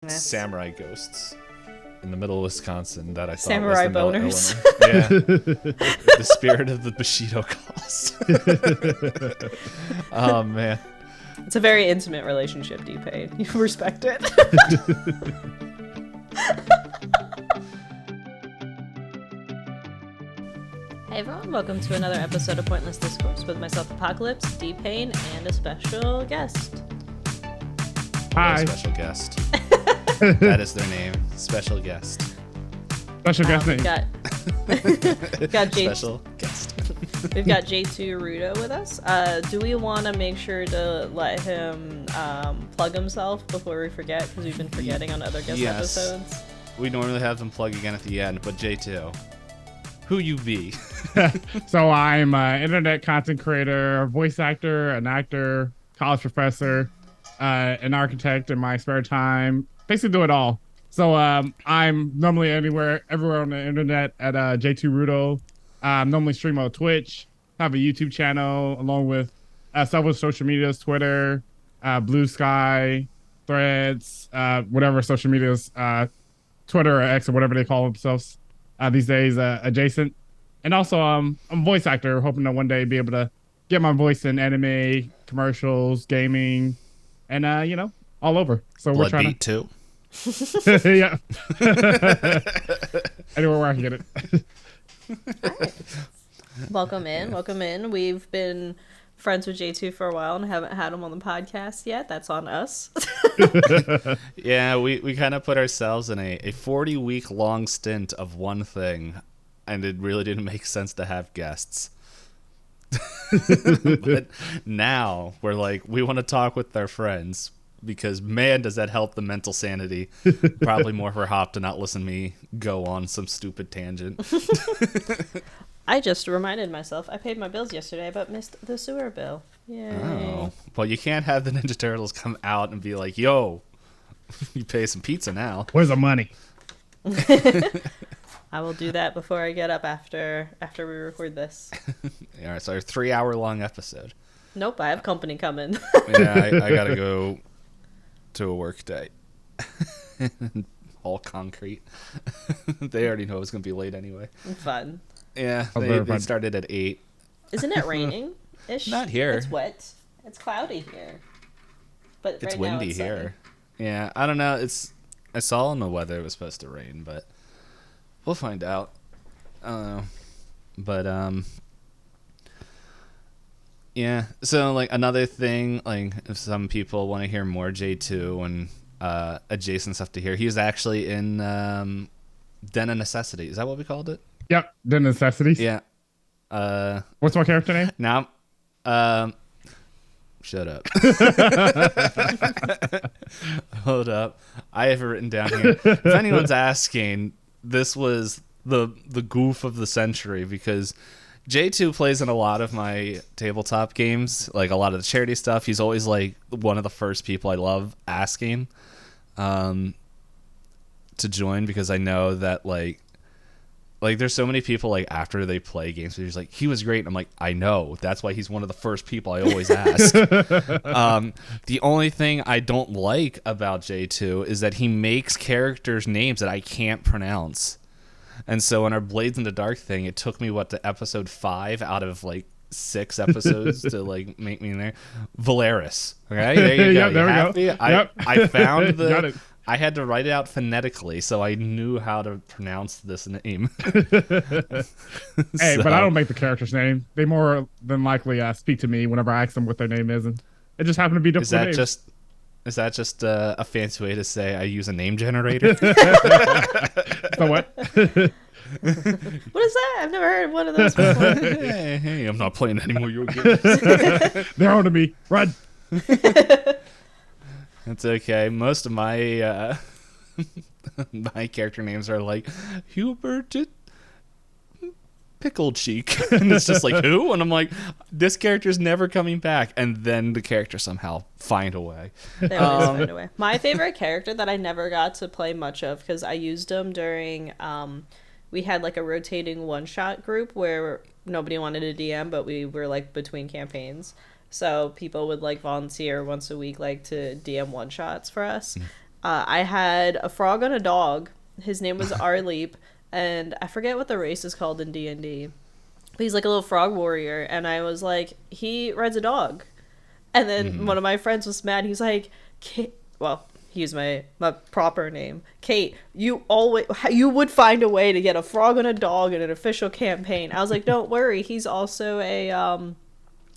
samurai ghosts in the middle of Wisconsin that I thought samurai was the boners. Yeah, the spirit of the Bushido calls. Oh man, it's a very intimate relationship, D-Payne. You respect it. Hey everyone, welcome to another episode of Pointless Discourse with myself, Hoppocalypse, D-Payne, and a special guest. Hi. Special guest. That is their name. Special guest. Special guest name. We've got Special guest. We've got J2Ruto with us. Do we want to make sure to let him plug himself before we forget? Because we've been forgetting on other guest episodes. We normally have them plug again at the end, but J2, who you be? So I'm an internet content creator, a voice actor, an actor, college professor, an architect in my spare time. Basically do it all. So I'm normally everywhere on the internet at J2Ruto. Normally stream on Twitch, have a YouTube channel along with several social medias, Twitter, Blue Sky, Threads, whatever social medias, Twitter or X or whatever they call themselves these days, adjacent. And also I'm a voice actor, hoping to one day be able to get my voice in anime, commercials, gaming, and all over. So we're trying Bloodbeat too. Yeah. Anywhere where I can get it. All right. Welcome in. We've been friends with J2 for a while and haven't had him on the podcast yet. That's on us. Yeah, we kind of put ourselves in a 40-week long stint of one thing, and it really didn't make sense to have guests. But now we're like, we want to talk with our friends because, man, does that help the mental sanity. Probably more for Hop to not listen to me go on some stupid tangent. I just reminded myself I paid my bills yesterday but missed the sewer bill. Yay. Oh, well, you can't have the Ninja Turtles come out and be like, yo, you pay some pizza now. Where's the money? I will do that before I get up after we record this. All right, so our 3-hour-long episode. Nope, I have company coming. Yeah, I gotta go to a work day. All concrete. They already know it's gonna be late anyway. Fun. Yeah, they started at 8. Isn't it raining? Not here. It's wet. It's cloudy here. But it's right windy now it's here. Yeah, I don't know. I saw on the weather it was supposed to rain, but we'll find out. I don't know. But yeah. So like another thing, like if some people want to hear more J2 and adjacent stuff to hear, he was actually in Den of Necessity. Is that what we called it? Yep, The Necessities. Yeah. What's my character name? Now, shut up. Hold up. I have it written down here. If anyone's asking, this was the goof of the century because J2 plays in a lot of my tabletop games, like a lot of the charity stuff. He's always like one of the first people I love asking to join because I know that like there's so many people like after they play games who's like, he was great, and I'm like, I know, that's why he's one of the first people I always ask. The only thing I don't like about J2 is that he makes characters names that I can't pronounce. And so in our Blades in the Dark thing, it took me to episode 5 out of like 6 episodes to like make me in there. Valeris. Okay, there you go. Yeah, there we go. I found the Got it. I had to write it out phonetically, so I knew how to pronounce this name. Hey, but I don't make the character's name. They more than likely speak to me whenever I ask them what their name is, and it just happened to be different names. Is that just a fancy way to say I use a name generator? So what? What is that? I've never heard of one of those before. Hey, I'm not playing any more your games. They're on to me. Run. It's okay. Most of my my character names are like Hubert Pickle Cheek, and it's just like, who? And I'm like, this character's never coming back, and then the character somehow find a way. They always find a way. My favorite character that I never got to play much of because I used him during we had like a rotating one-shot group where nobody wanted a DM, but we were like between campaigns. So people would like volunteer once a week, like to DM one shots for us. I had a frog on a dog. His name was Arleep, and I forget what the race is called in D&D. But he's like a little frog warrior, and I was like, he rides a dog. And then one of my friends was mad. He's like, Kate, well, he used my proper name. Kate, you would find a way to get a frog on a dog in an official campaign. I was like, don't worry. He's also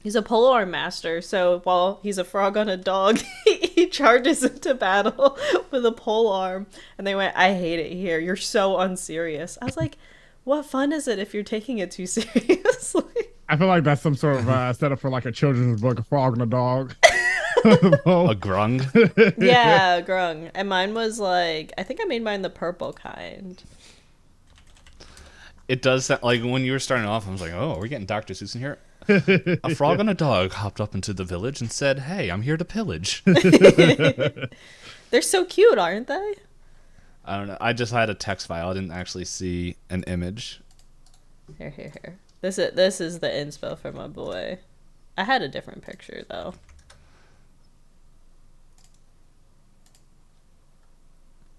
he's a polearm master. So while he's a frog on a dog, he charges into battle with a polearm. And they went, I hate it here. You're so unserious. I was like, what fun is it if you're taking it too seriously? I feel like that's some sort of setup for like a children's book, a frog and a dog. A grung? Yeah, a grung. And mine was like, I think I made mine the purple kind. It does sound like when you were starting off, I was like, oh, we're getting Dr. Seuss in here. A frog and a dog hopped up into the village and said, hey, I'm here to pillage. They're so cute, aren't they? I don't know. I just had a text file. I didn't actually see an image. Here. This is the inspo for my boy. I had a different picture, though.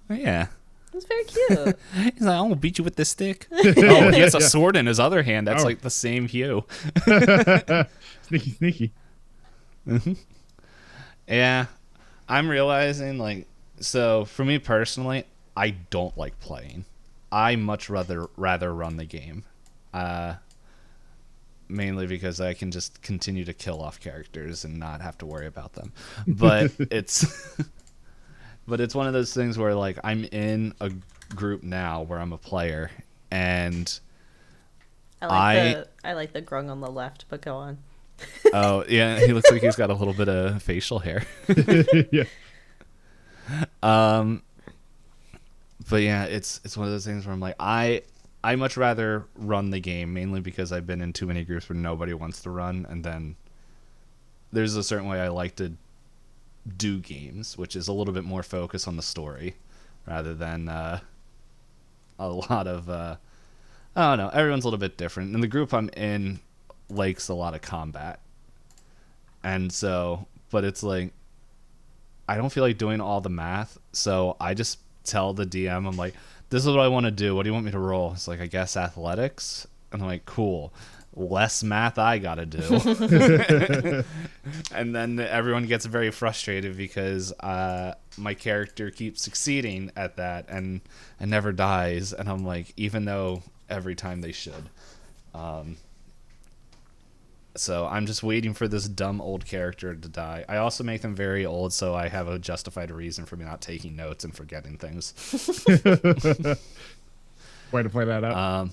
Oh, yeah. It's very cute. He's like, I'm going to beat you with this stick. Oh, he has a sword in his other hand. That's like the same hue. Sneaky. Mm-hmm. Yeah. I'm realizing, like, so for me personally, I don't like playing. I much rather run the game. Mainly because I can just continue to kill off characters and not have to worry about them. But it's but it's one of those things where like I'm in a group now where I'm a player and I like the grung on the left, but go on. Oh, yeah, he looks like he's got a little bit of facial hair. Yeah. But yeah, it's one of those things where I'm like, I much rather run the game, mainly because I've been in too many groups where nobody wants to run, and then there's a certain way I like to do games, which is a little bit more focus on the story, rather than a lot of, I don't know, everyone's a little bit different. And the group I'm in likes a lot of combat. And so, but it's like, I don't feel like doing all the math, so I just tell the DM, I'm like, this is what I want to do. What do you want me to roll? It's like, I guess athletics. And I'm like, cool. Less math I gotta do. And then everyone gets very frustrated because my character keeps succeeding at that and never dies. And I'm like, even though every time they should. So I'm just waiting for this dumb old character to die. I also make them very old, so I have a justified reason for me not taking notes and forgetting things. Way to play that out.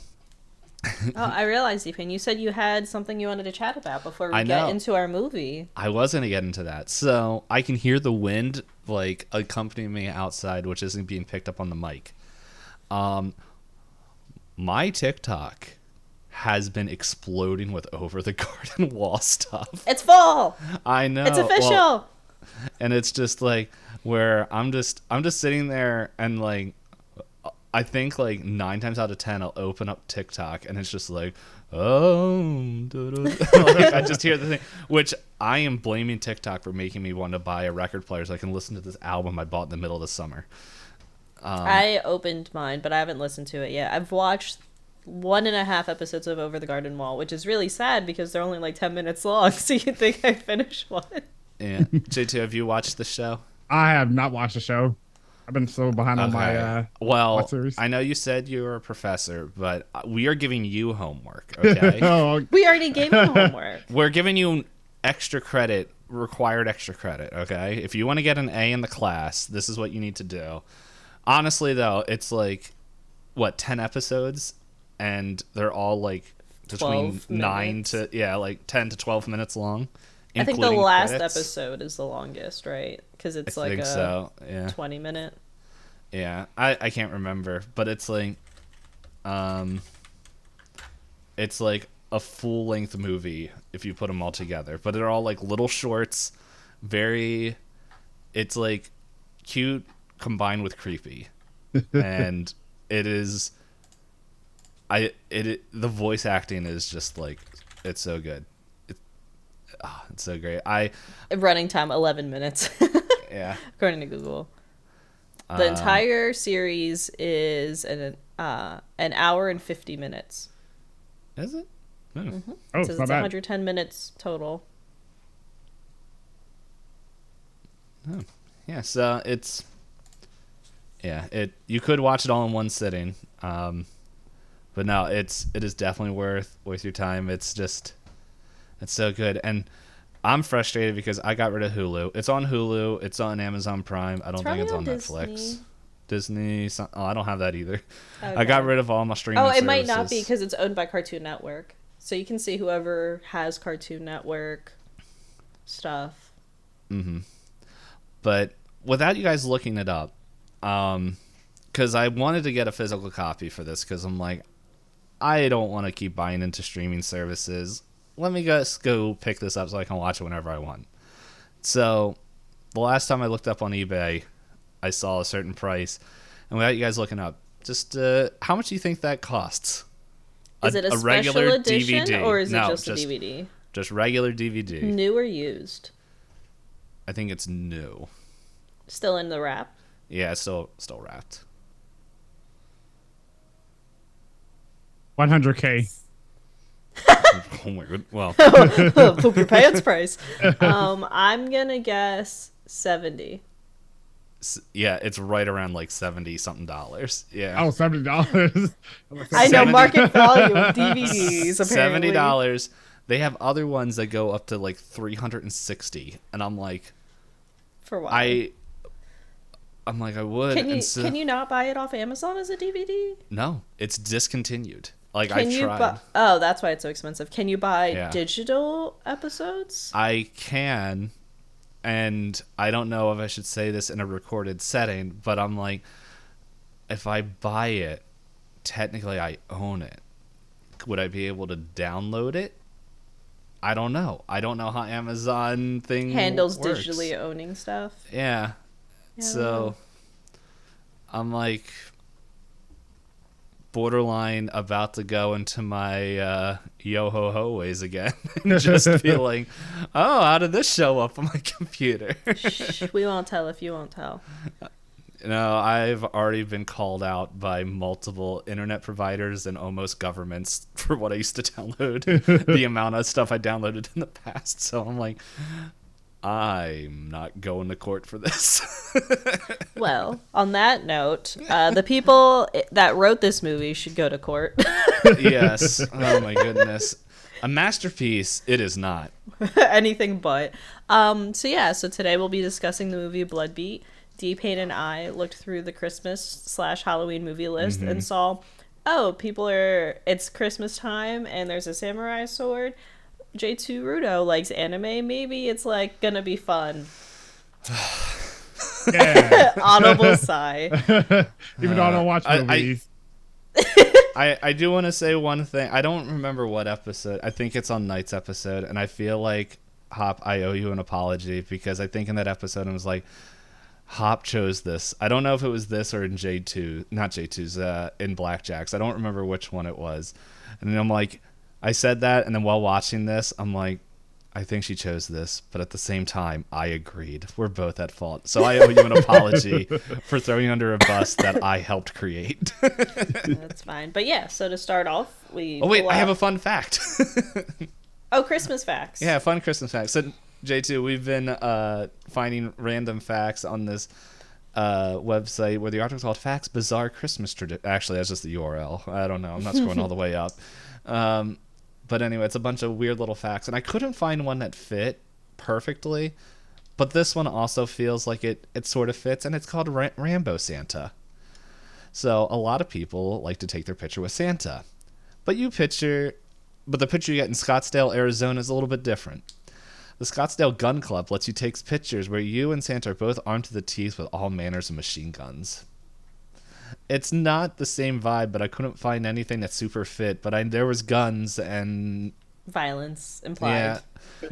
Oh, I realized, Payne, you said you had something you wanted to chat about before we get into our movie. I was going to get into that. So I can hear the wind like accompanying me outside, which isn't being picked up on the mic. My TikTok has been exploding with over the garden wall stuff. It's full. I know. It's official. Well, and it's just like where I'm just sitting there and like I think like 9 times out of 10 I'll open up TikTok and it's just like, oh, like, I just hear the thing, which I am blaming TikTok for making me want to buy a record player so I can listen to this album I bought in the middle of the summer. I opened mine, but I haven't listened to it yet. I've watched 1.5 episodes of Over the Garden Wall, which is really sad because they're only like 10 minutes long, so you'd think I'd finish one. Yeah. J2, have you watched the show? I have not watched the show. I've been so behind on my well, series. I know you said you were a professor, but we are giving you homework, okay? Oh, We already gave him homework. We're giving you extra credit, required extra credit, okay? If you want to get an A in the class, this is what you need to do. Honestly, though, it's like, 10 episodes? And they're all like between 9 to, like 10 to 12 minutes long. I think the last credits. Episode is the longest, right? Because it's I like think a so. Yeah. 20-minute. Yeah, I can't remember, but it's like a full-length movie if you put them all together. But they're all like little shorts, it's like cute combined with creepy. And it is the voice acting is just like, it's so good. It's so great. Running time 11 minutes. Yeah. According to Google. The entire series is an hour and 50 minutes. Is it? Oh. Mm-hmm. Oh, It says not it's bad. 110 minutes total. Yeah, so it's you could watch it all in one sitting. But no, it is definitely worth your time. It's so good. And I'm frustrated because I got rid of Hulu. It's on Hulu, it's on Amazon Prime. I don't think it's on Netflix. Disney. I don't have that either. Okay. I got rid of all my streaming services. Might not be because it's owned by Cartoon Network. So you can see whoever has Cartoon Network stuff. Mm-hmm. But without you guys looking it up, because I wanted to get a physical copy for this because I'm like, I don't want to keep buying into streaming services. Let me just go pick this up so I can watch it whenever I want. So the last time I looked up on eBay, I saw a certain price. And without you guys looking up, just how much do you think that costs? Is it a regular special edition DVD? or is it No, just a DVD? Just regular DVD. New or used? I think it's new. Still in the wrap? Yeah, it's still wrapped. 100K. Oh my god. Well, Poop your pants price. I'm gonna guess 70. yeah, it's right around like $70 something. Yeah. Oh, $70. I know 70 market value of DVDs. Apparently, $70. They have other ones that go up to like 360, and I'm like, for what? I'm like, I would. Can you not buy it off Amazon as a DVD? No, it's discontinued. Like Can I you tried. oh, that's why it's so expensive. Can you buy Yeah. digital episodes? I can, and I don't know if I should say this in a recorded setting, but I'm like, if I buy it, technically I own it. Would I be able to download it? I don't know. I don't know how Amazon thing Handles works. digitally owning stuff. Yeah. Yeah. So I'm like borderline about to go into my yo ho ho ways again and just be like, oh, how did this show up on my computer? Shh, we won't tell if you won't tell. No, I've already been called out by multiple internet providers and almost governments for what I used to download, the amount of stuff I downloaded in the past. So I'm like, I'm not going to court for this. Well, on that note, the people that wrote this movie should go to court. Yes. Oh my goodness. A masterpiece, it is not. Anything but. So today we'll be discussing the movie Bloodbeat. Payne and I looked through the Christmas/Halloween movie list and saw, it's Christmas time and there's a samurai sword. J2Ruto likes anime. Maybe it's like gonna be fun. Yeah. Audible sigh. Even though I don't watch movies. I do want to say one thing. I don't remember what episode. I think it's on Knight's episode, and I feel like, Hop, I owe you an apology because I think in that episode I was like, Hop chose this. I don't know if it was this or in J2, not J2's, in Blackjacks. I don't remember which one it was. And then I'm like, I said that, and then while watching this, I'm like, I think she chose this, but at the same time, I agreed. We're both at fault. So I owe you an apology for throwing under a bus that I helped create. That's fine. But yeah, so to start off, I have a fun fact. Oh, Christmas facts. Yeah, fun Christmas facts. So, J2, we've been finding random facts on this website where the article's called Facts Bizarre Christmas Tradition. Actually, that's just the URL. I don't know. I'm not scrolling all the way up. But anyway, it's a bunch of weird little facts. And I couldn't find one that fit perfectly. But this one also feels like it sort of fits. And it's called Rambo Santa. So a lot of people like to take their picture with Santa. But the picture you get in Scottsdale, Arizona is a little bit different. The Scottsdale Gun Club lets you take pictures where you and Santa are both armed to the teeth with all manners of machine guns. It's not the same vibe, but I couldn't find anything that super fit. But there was guns and violence implied. Yeah,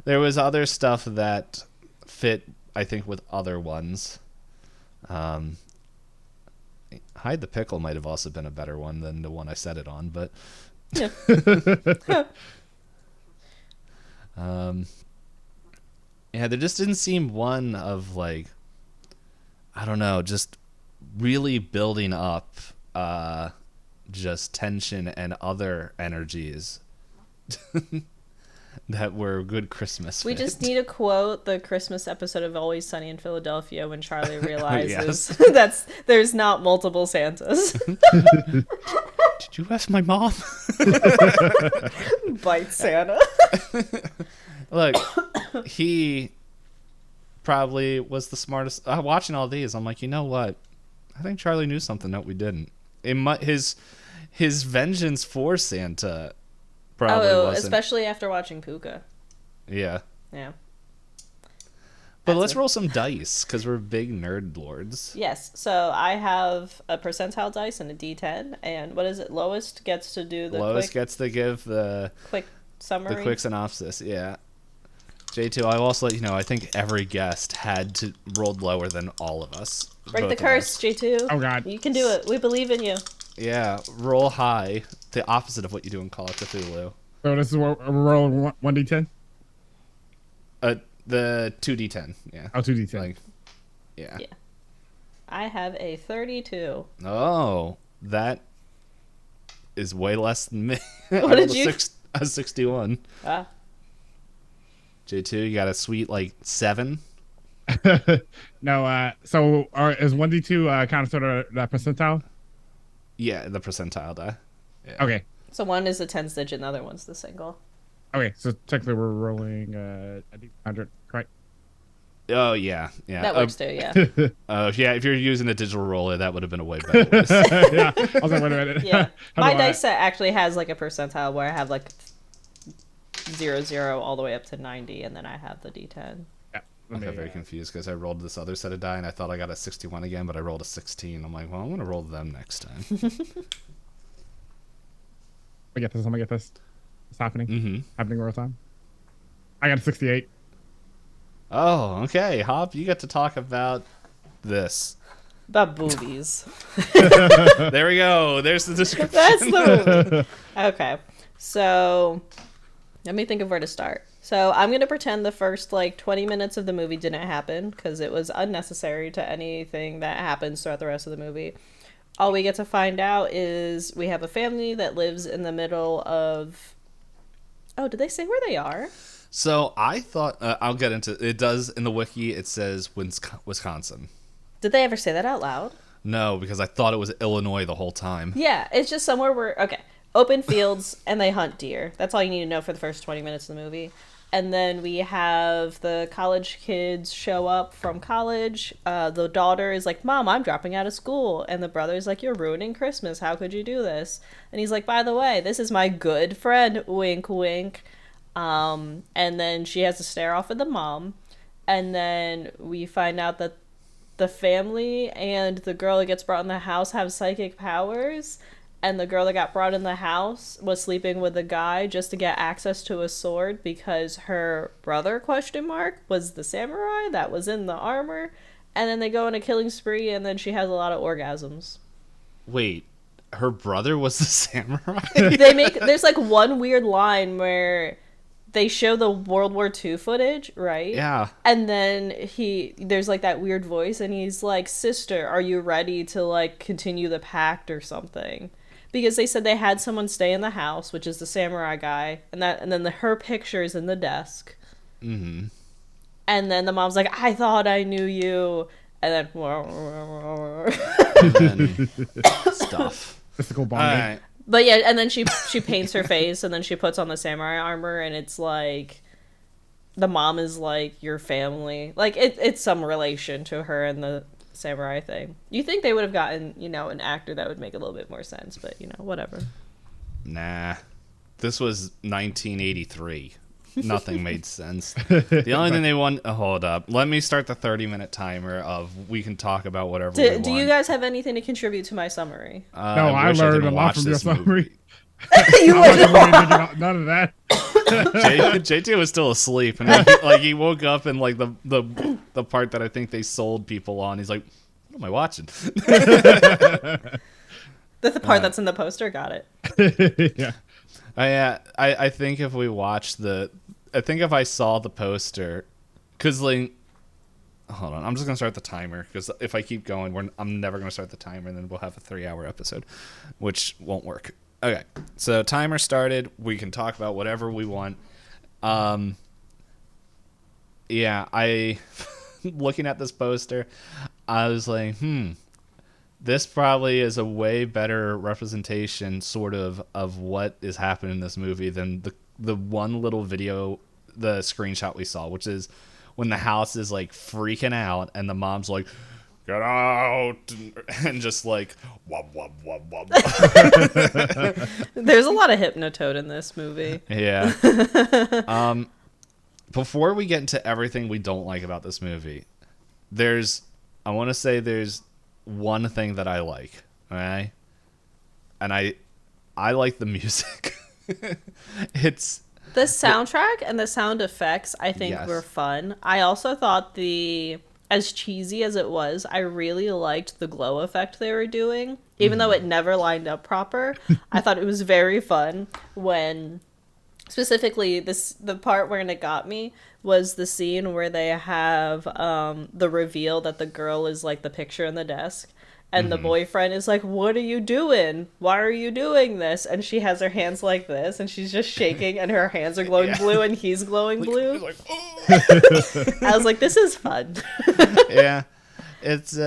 there was other stuff that fit, I think, with other ones. Hide the Pickle might have also been a better one than the one I said it on, but Yeah. Yeah, there just didn't seem one of like, I don't know, just really building up just tension and other energies that were good Christmas. We just need to quote the Christmas episode of Always Sunny in Philadelphia when Charlie realizes there's not multiple Santas. Did you ask my mom? Bite Santa. Look, he probably was the smartest. Watching all these, I'm like, you know what? I think Charlie knew something that we didn't. His vengeance for Santa probably wasn't. Especially after watching Puka. Yeah. Yeah. But let's roll some dice, because we're big nerd lords. Yes. So I have a percentile dice and a D10. And what is it? Lowest gets to do the Lowest gets to give the quick summary. The quick synopsis, yeah. J2, I'll also let you know, I think every guest had to roll lower than all of us. Break the curse, J2. Oh, God. You can do it. We believe in you. Yeah, roll high. The opposite of what you do in Call of Cthulhu. So this is what we're rolling 1d10? The 2d10, yeah. Oh, 2d10. Like, yeah. I have a 32. Oh, that is way less than me. What did you? A 61. Ah. J2, you got a sweet, 7? No, so is 1d2 kind of sort of that percentile? Yeah, the percentile die. Yeah. Okay. So one is the 10s digit and the other one's the single. Okay, so technically we're rolling a D100, correct? Oh, yeah. That works too, yeah. Yeah, if you're using a digital roller, that would have been a way better list. Yeah, I was like, wait a minute. Yeah. My dice set actually has a percentile where I have 0, 0 all the way up to 90, and then I have the D10. Yeah. I got very confused because I rolled this other set of die and I thought I got a 61 again, but I rolled a 16. I'm like, well, I'm going to roll them next time. I get this. I'm going to get this. It's happening. Mm-hmm. Happening real time. I got a 68. Oh, okay. Hop, you get to talk about this. About boobies. There we go. There's the description. That's the movie. Okay. So, let me think of where to start. So, I'm going to pretend the first 20 minutes of the movie didn't happen because it was unnecessary to anything that happens throughout the rest of the movie. All we get to find out is we have a family that lives in the middle of... Oh, did they say where they are? So I thought, I'll get into it. Does in the wiki, it says Wisconsin. Did they ever say that out loud? No, because I thought it was Illinois the whole time. Yeah, it's just somewhere where, okay, open fields and they hunt deer. That's all you need to know for the first 20 minutes of the movie. And then we have the college kids show up from college. The daughter is like, Mom, I'm dropping out of school. And the brother's like, you're ruining Christmas. How could you do this? And he's like, by the way, this is my good friend. Wink, wink. And then she has to stare off at the mom. And then we find out that the family and the girl that gets brought in the house have psychic powers. And the girl that got brought in the house was sleeping with a guy just to get access to a sword because her brother, ? Was the samurai that was in the armor. And then they go on a killing spree and then she has a lot of orgasms. Wait, her brother was the samurai? There's one weird line where they show the World War II footage, right? Yeah. And then there's that weird voice and he's like, sister, are you ready to continue the pact or something? Because they said they had someone stay in the house, which is the samurai guy, and then her picture is in the desk. Mm-hmm. And then the mom's like, I thought I knew you. And then stuff. Physical bonding. Right. But yeah, and then she paints her face, and then she puts on the samurai armor, and it's the mom is your family. It's some relation to her and the samurai thing. You think they would have gotten, an actor that would make a little bit more sense, but, whatever. Nah. This was 1983. Nothing made sense. The only thing they want... hold up. Let me start the 30-minute timer of we can talk about whatever we want. Do you guys have anything to contribute to my summary? No, I learned a lot from your summary. You would none of that. J2 was still asleep, and he woke up and the part that I think they sold people on. He's like, "What am I watching?" The part that's in the poster. Got it. Yeah. I think if we watched I think if I saw the poster, because hold on. I'm just gonna start the timer because if I keep going, I'm never gonna start the timer, and then we'll have a 3-hour episode, which won't work. Okay, so timer started. We can talk about whatever we want. Yeah, I looking at this poster, I was like, this probably is a way better representation, sort of what is happening in this movie than the one little video, the screenshot we saw, which is when the house is like freaking out and the mom's like, get out, and just like wub wub wub wub. There's a lot of Hypnotoad in this movie. Yeah. Before we get into everything we don't like about this movie, I want to say there's one thing that I like, okay? And I like the music. It's the soundtrack and the sound effects, I think, were fun. I also thought as cheesy as it was, I really liked the glow effect they were doing. Even though it never lined up proper, I thought it was very fun when, specifically, the part where it got me was the scene where they have the reveal that the girl is like the picture in the desk. And the boyfriend is like, what are you doing? Why are you doing this? And she has her hands like this, and she's just shaking, and her hands are glowing blue, and he's glowing blue. Like, oh! I was like, this is fun. Yeah. It's,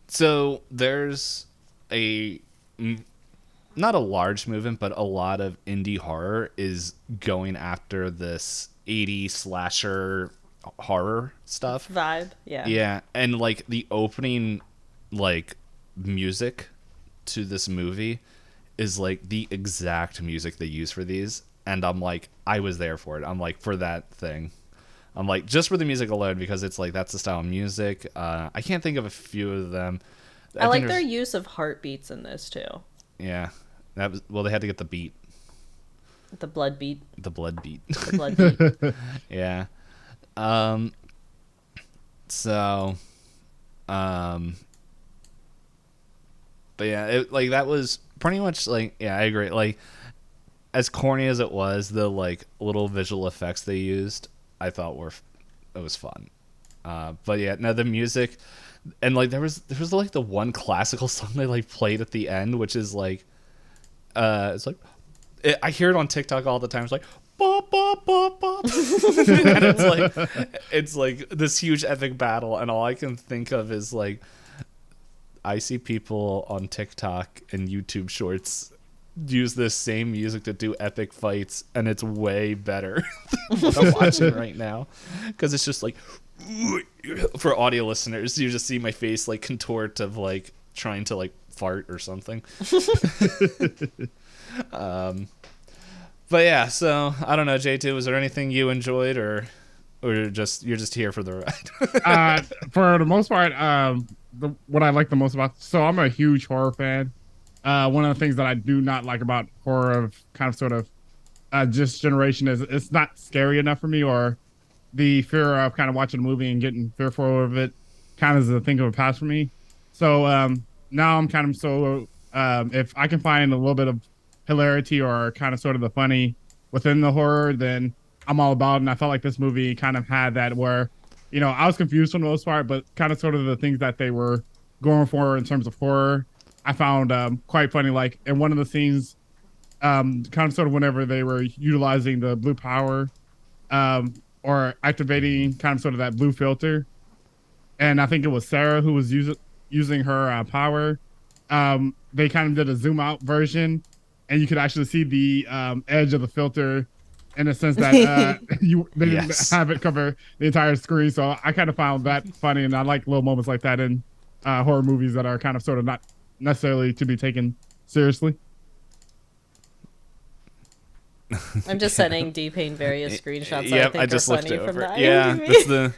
so there's not a large movement, but a lot of indie horror is going after this 80s slasher horror stuff. Vibe, yeah. Yeah, and, like, the opening, like, music to this movie is like the exact music they use for these, and I'm like, I was there for it. I'm like, for that thing, I'm like, just for the music alone, because it's like that's the style of music. I can't think of a few of them. I like their use of heartbeats in this too. Yeah, they had to get the beat, the blood beat. Yeah. So but yeah, that was pretty much like, yeah, I agree. Like, as corny as it was, the like little visual effects they used, I thought it was fun. But yeah, no, the music, and like there was like the one classical song they like played at the end, which is like, it's like, I hear it on TikTok all the time. It's like, bop bop bop bop, and it's like this huge epic battle, and all I can think of is like, I see people on TikTok and YouTube shorts use this same music to do epic fights, and it's way better than what I'm watching right now. Because it's just like, for audio listeners, you just see my face like contort of like trying to like fart or something. But yeah, so I don't know, J2, was there anything you enjoyed, or you're just here for the ride? For the most part, what I like the most about, so I'm a huge horror fan. One of the things that I do not like about horror of kind of sort of just generation is it's not scary enough for me, or the fear of kind of watching a movie and getting fearful of it kind of is a thing of a past for me. So now I'm kind of if I can find a little bit of hilarity or kind of sort of the funny within the horror, then I'm all about it. And I felt like this movie kind of had that where, you know, I was confused for the most part, but kind of sort of the things that they were going for in terms of horror, I found quite funny. Like in one of the scenes, kind of sort of whenever they were utilizing the blue power or activating kind of sort of that blue filter. And I think it was Sarah who was using her power. They kind of did a zoom out version, and you could actually see the edge of the filter, in a sense that they didn't have it cover the entire screen. So I kind of found that funny, and I like little moments like that in horror movies that are kind of sort of not necessarily to be taken seriously. I'm just sending D-Payne various screenshots. Yep, that I think just are looked funny over. From the Yeah, IMDb. that's the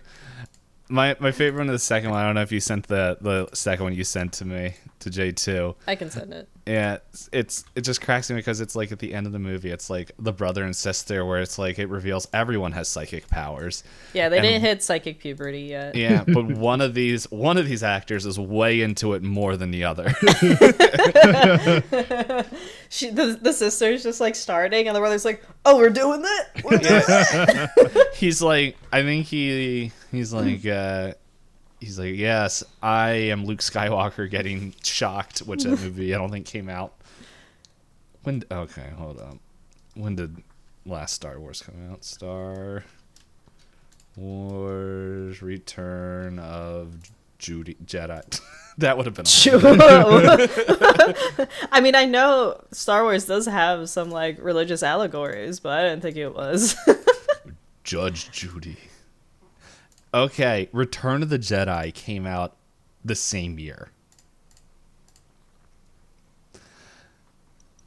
my favorite one is the second one. I don't know if you sent the second one you sent to me, to J2. I can send it. Yeah, it just cracks me because it's like at the end of the movie, it's like the brother and sister, where it's like it reveals everyone has psychic powers. Yeah, they didn't hit psychic puberty yet. Yeah, but one of these actors is way into it more than the other. The sister's just like starting, and the brother's like, "Oh, we're doing that. We're doing that." He's like, I think he's like, he's like, yes, I am Luke Skywalker getting shocked, which that movie I don't think came out. Okay, hold up. When did last Star Wars come out? Star Wars Return of Jedi. That would have been awesome. I mean, I know Star Wars does have some like religious allegories, but I didn't think it was. Judge Judy. Okay, Return of the Jedi came out the same year.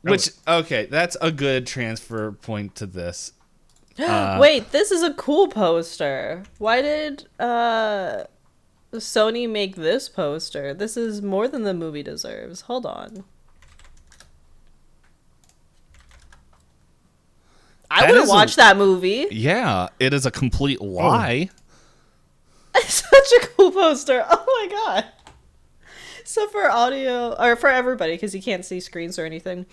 Which, okay, that's a good transfer point to this. Wait, this is a cool poster. Why did Sony make this poster? This is more than the movie deserves. Hold on. I would have watched that movie. Yeah, it is a complete lie. It's such a cool poster. Oh my god. So for audio, or for everybody, because you can't see screens or anything,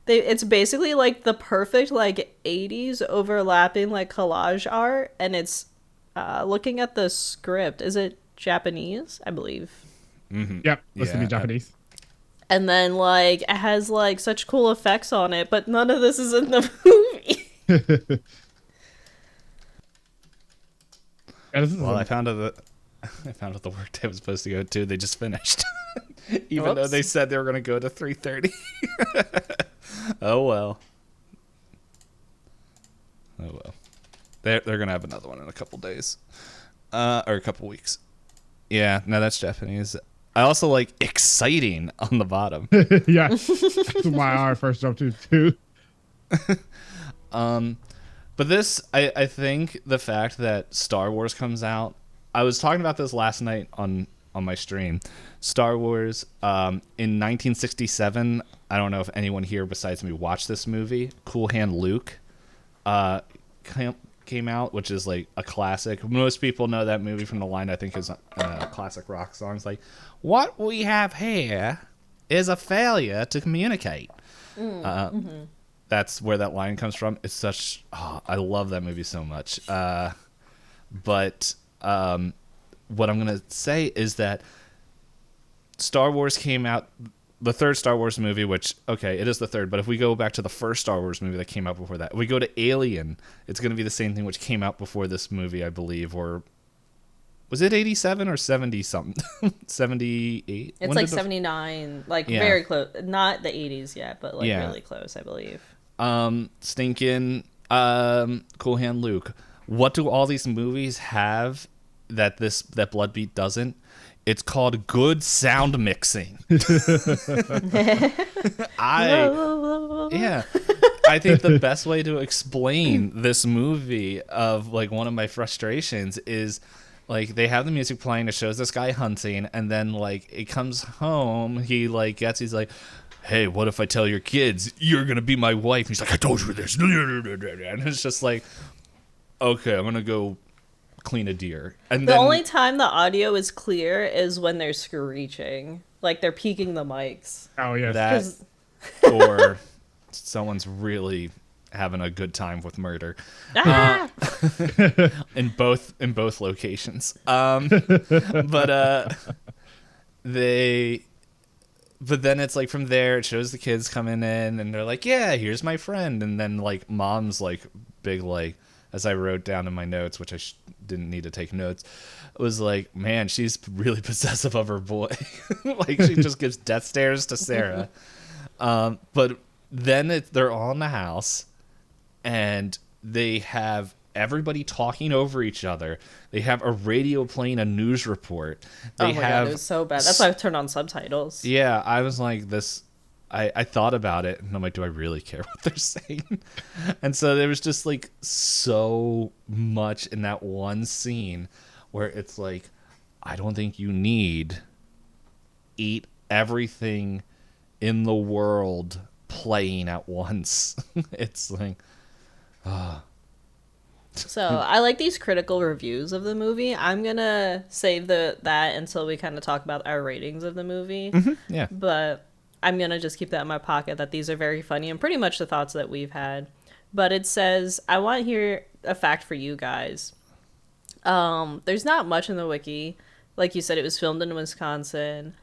it's basically like the perfect like 80s overlapping like collage art, and it's looking at the script. Is it Japanese? I believe. Mm-hmm. Yep, supposed to be Japanese. And then like it has like such cool effects on it, but none of this is in the movie. Well, I found out the work day was supposed to go to. They just finished, even though they said they were going to go to 3:30. Oh well. They're going to have another one in a couple days, or a couple weeks. Yeah, no, that's Japanese. I also like exciting on the bottom. Yeah, that's why I first jumped to too. But this, I think the fact that Star Wars comes out, I was talking about this last night on my stream. Star Wars, in 1967, I don't know if anyone here besides me watched this movie. Cool Hand Luke came out, which is like a classic. Most people know that movie from the line I think is classic rock songs like, "What we have here is a failure to communicate." That's where that line comes from. It's such... Oh, I love that movie so much. But what I'm going to say is that Star Wars came out... The third Star Wars movie, which... Okay, it is the third, but if we go back to the first Star Wars movie that came out before that, we go to Alien, it's going to be the same thing which came out before this movie, I believe, or... Was it 87 or 70-something? 78? It's like 79, like very close. Not the 80s yet, but like really close, I believe. Stinking Cool Hand Luke. What do all these movies have that Bloodbeat doesn't? It's called good sound mixing. I think the best way to explain this movie of like one of my frustrations is like they have the music playing. It shows this guy hunting, and then like it comes home. He's like, "Hey, what if I tell your kids you're gonna be my wife?" And he's like, "I told you this." And it's just like, okay, I'm gonna go clean a deer. And the only time the audio is clear is when they're screeching, like they're peeking the mics. Oh yes, that or someone's really having a good time with murder. In both locations. But then it's like from there it shows the kids coming in and they're like, yeah, here's my friend. And then like mom's like big, like, as I wrote down in my notes, which I didn't need to take notes, it was like, man, she's really possessive of her boy. Like she just gives death stares to Sarah. But then they're all in the house and they have everybody talking over each other. They have a radio playing a news report. God, it was so bad. That's why I turned on subtitles. Yeah, I was like this. I thought about it, and I'm like, do I really care what they're saying? And so there was just like so much in that one scene where it's like, I don't think you need eat everything in the world playing at once. It's like, So I like these critical reviews of the movie. I'm gonna save that until we kind of talk about our ratings of the movie. Mm-hmm, yeah. But I'm gonna just keep that in my pocket, that these are very funny and pretty much the thoughts that we've had. But it says, I want to hear a fact for you guys. There's not much in the wiki, like you said, it was filmed in Wisconsin.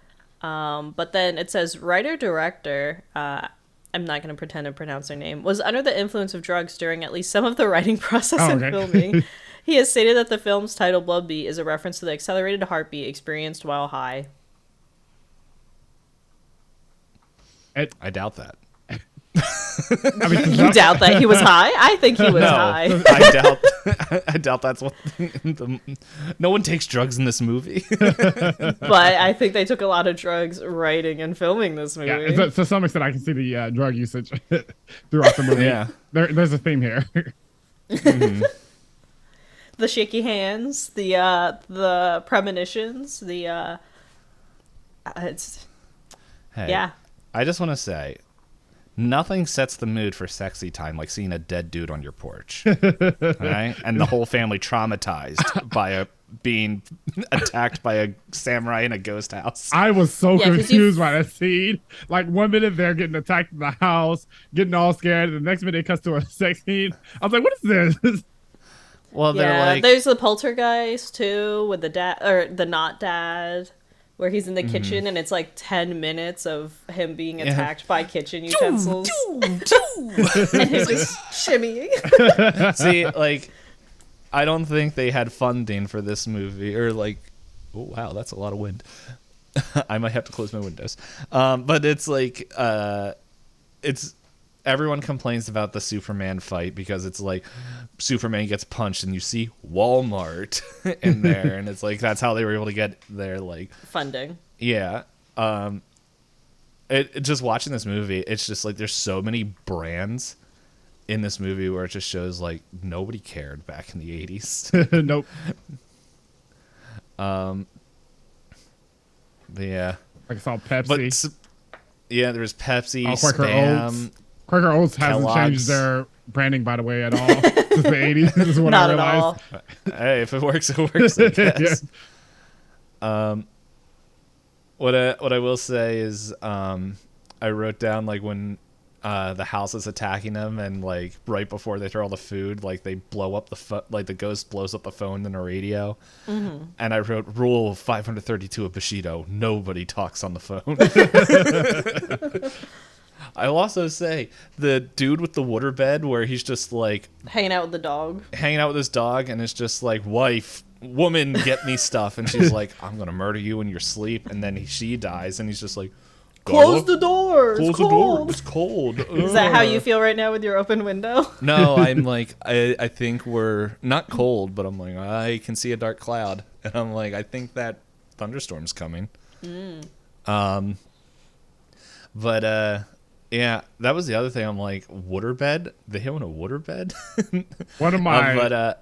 But then it says writer-director, I'm not going to pretend to pronounce her name, was under the influence of drugs during at least some of the writing process and filming. He has stated that the film's title, Bloodbeat, is a reference to the accelerated heartbeat experienced while high. I doubt that. I mean, You doubt that he was high? I think he was high. I doubt that's what. No one takes drugs in this movie. But I think they took a lot of drugs writing and filming this movie. Yeah, to some extent, I can see the drug usage throughout the movie. Yeah, there's a theme here. Mm-hmm. The shaky hands, the premonitions, it's hey, yeah. I just want to say, nothing sets the mood for sexy time like seeing a dead dude on your porch, right? And the whole family traumatized by being attacked by a samurai in a ghost house. I was so 'cause confused by that scene. Like 1 minute they're getting attacked in the house, getting all scared, and the next minute it cuts to a sex scene. I was like, what is this? Well, they're Yeah, like, there's the poltergeist too with the dad or the not dad, where he's in the kitchen and it's like 10 minutes of him being attacked by kitchen utensils, and he's just shimmying. see, like, I don't think they had funding for this movie, or like, oh wow, that's a lot of wind. I might have to close my windows. But it's like, it's. Everyone complains about the Superman fight because it's like Superman gets punched and you see Walmart in there, and it's like that's how they were able to get their like Funding. Yeah. Just watching this movie, it's just like there's so many brands in this movie where it just shows like nobody cared back in the 80s. Nope. But yeah. Like I saw Pepsi. But yeah, there was Pepsi, Quaker Spam. Oats. Quaker Oats hasn't Kellogg's. changed their branding, by the way, at all since the 80s. This is what Not I at realized. all. Hey, if it works, it works, I guess. Yeah. What I will say is I wrote down like when the house is attacking them, and like right before they throw all the food, like they blow up like the ghost blows up the phone and the radio. Mm-hmm. And I wrote rule 532 of Bushido: nobody talks on the phone. I'll also say the dude with the waterbed where he's just like Hanging out with the dog. hanging out with his dog, and it's just like, woman, get me stuff, and she's like, I'm gonna murder you in your sleep, and then she dies, and he's just like, Close the door. Close It's the door. cold. It's cold. Is that how you feel right now with your open window? No, I'm like, I think we're not cold, but I'm like, I can see a dark cloud, and I'm like, I think that thunderstorm's coming. But yeah, that was the other thing. I'm like, waterbed? They hit on a waterbed? One of my okay.